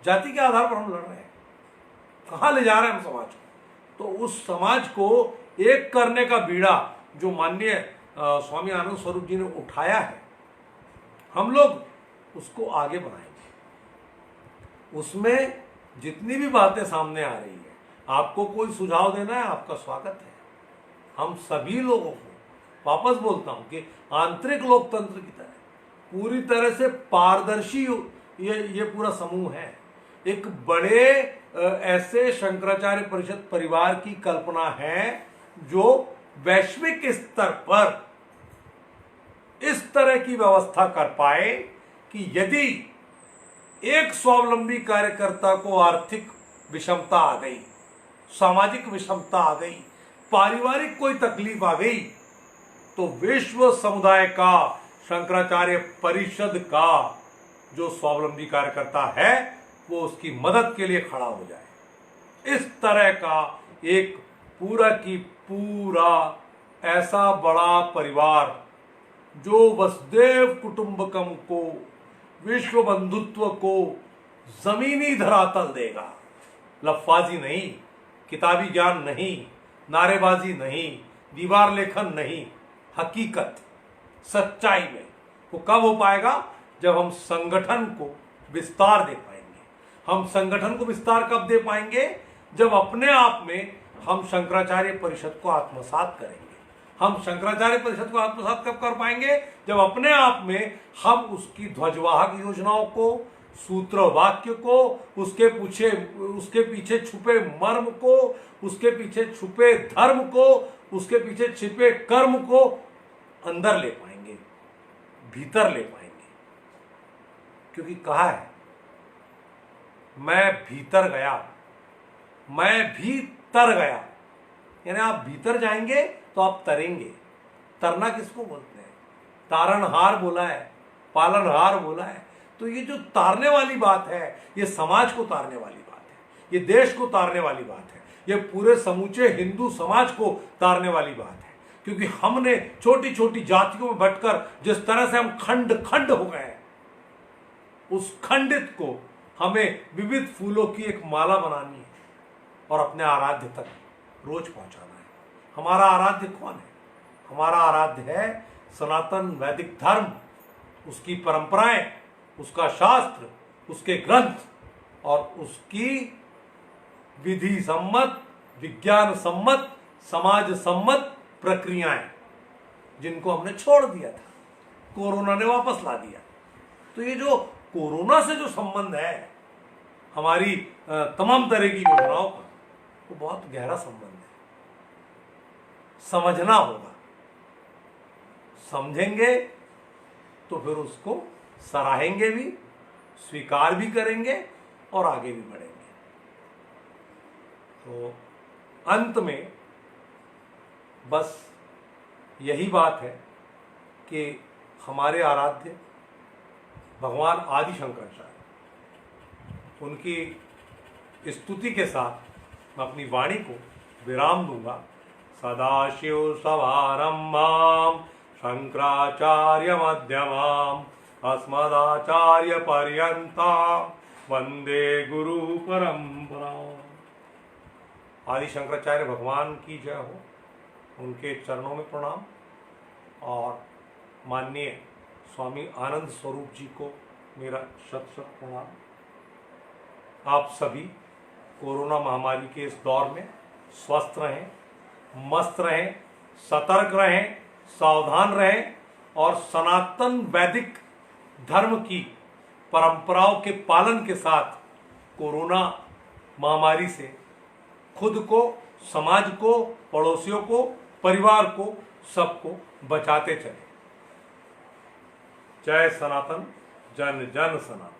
जाति के आधार पर हम लड़ रहे हैं। कहां ले जा रहे हैं हम समाज को? तो उस समाज को एक करने का बीड़ा जो माननीय स्वामी आनंद स्वरूप जी ने उठाया है, हम लोग उसको आगे बढ़ाएंगे। उसमें जितनी भी बातें सामने आ रही है, आपको कोई सुझाव देना है, आपका स्वागत है। हम सभी लोगों को वापस बोलता हूं कि आंतरिक लोकतंत्र की तरह पूरी तरह से पारदर्शी ये पूरा समूह है। एक बड़े ऐसे शंकराचार्य परिषद परिवार की कल्पना है जो वैश्विक स्तर पर इस तरह की व्यवस्था कर पाए कि यदि एक स्वावलंबी कार्यकर्ता को आर्थिक विषमता आ गई, सामाजिक विषमता आ गई, पारिवारिक कोई तकलीफ आ गई, तो विश्व समुदाय का, शंकराचार्य परिषद का जो स्वावलंबी कार्यकर्ता है वो उसकी मदद के लिए खड़ा हो जाए। इस तरह का एक पूरा की पूरा ऐसा बड़ा परिवार जो वसुदेव कुटुंबकम को, विश्व बंधुत्व को जमीनी धरातल देगा। लफ्फाजी नहीं, किताबी ज्ञान नहीं, नारेबाजी नहीं, दीवार लेखन नहीं, हकीकत, सच्चाई में। वो कब हो पाएगा? जब हम संगठन को विस्तार दे पाएंगे। हम संगठन को विस्तार कब दे पाएंगे? जब अपने आप में हम शंकराचार्य परिषद को आत्मसात करेंगे। हम शंकराचार्य परिषद को आत्मसात कब कर पाएंगे? जब अपने आप में हम उसकी ध्वजवाहक योजनाओं को, सूत्र वाक्य को, उसके पीछे छुपे मर्म को, उसके पीछे छुपे धर्म को, उसके पीछे छिपे कर्म को अंदर ले पाएंगे, भीतर ले पाएंगे। क्योंकि कहा है, मैं भीतर गया, मैं भी तर गया। यानी आप भीतर जाएंगे तो आप तरेंगे। तरना किसको बोलते हैं? तारणहार बोला है, पालनहार बोला है। तो ये जो तारने वाली बात है, ये समाज को तारने वाली बात है, ये देश को तारने वाली बात है, ये पूरे समूचे हिंदू समाज को तारने वाली बात है। क्योंकि हमने छोटी छोटी जातियों में बंटकर जिस तरह से हम खंड खंड हो गए, उस खंडित को हमें विविध फूलों की एक माला बनानी है और अपने आराध्य तक रोज पहुंचाना है। हमारा आराध्य कौन है? हमारा आराध्य है सनातन वैदिक धर्म, उसकी परंपराएं, उसका शास्त्र, उसके ग्रंथ और उसकी विधि सम्मत, विज्ञान सम्मत, समाज सम्मत प्रक्रियाएं, जिनको हमने छोड़ दिया था, कोरोना ने वापस ला दिया। तो ये जो कोरोना से जो संबंध है हमारी तमाम तरह की योजनाओं का, वो बहुत गहरा संबंध है। समझना होगा, समझेंगे तो फिर उसको सराहेंगे भी, स्वीकार भी करेंगे और आगे भी बढ़ेंगे। तो अंत में बस यही बात है कि हमारे आराध्य भगवान आदि शंकराचार्य, उनकी स्तुति के साथ मैं अपनी वाणी को विराम दूंगा। सदाशिव समारंभां शंकराचार्य मध्यमाम् अस्मदाचार्य पर्यन्तां वंदे गुरु परंपरा। आदि शंकराचार्य भगवान की जय हो, उनके चरणों में प्रणाम। और माननीय स्वामी आनंद स्वरूप जी को मेरा शत शत प्रणाम। आप सभी कोरोना महामारी के इस दौर में स्वस्थ रहें, मस्त रहें, सतर्क रहें, सावधान रहें और सनातन वैदिक धर्म की परंपराओं के पालन के साथ कोरोना महामारी से खुद को, समाज को, पड़ोसियों को, परिवार को, सबको बचाते चले। जय सनातन, जन जन सनातन।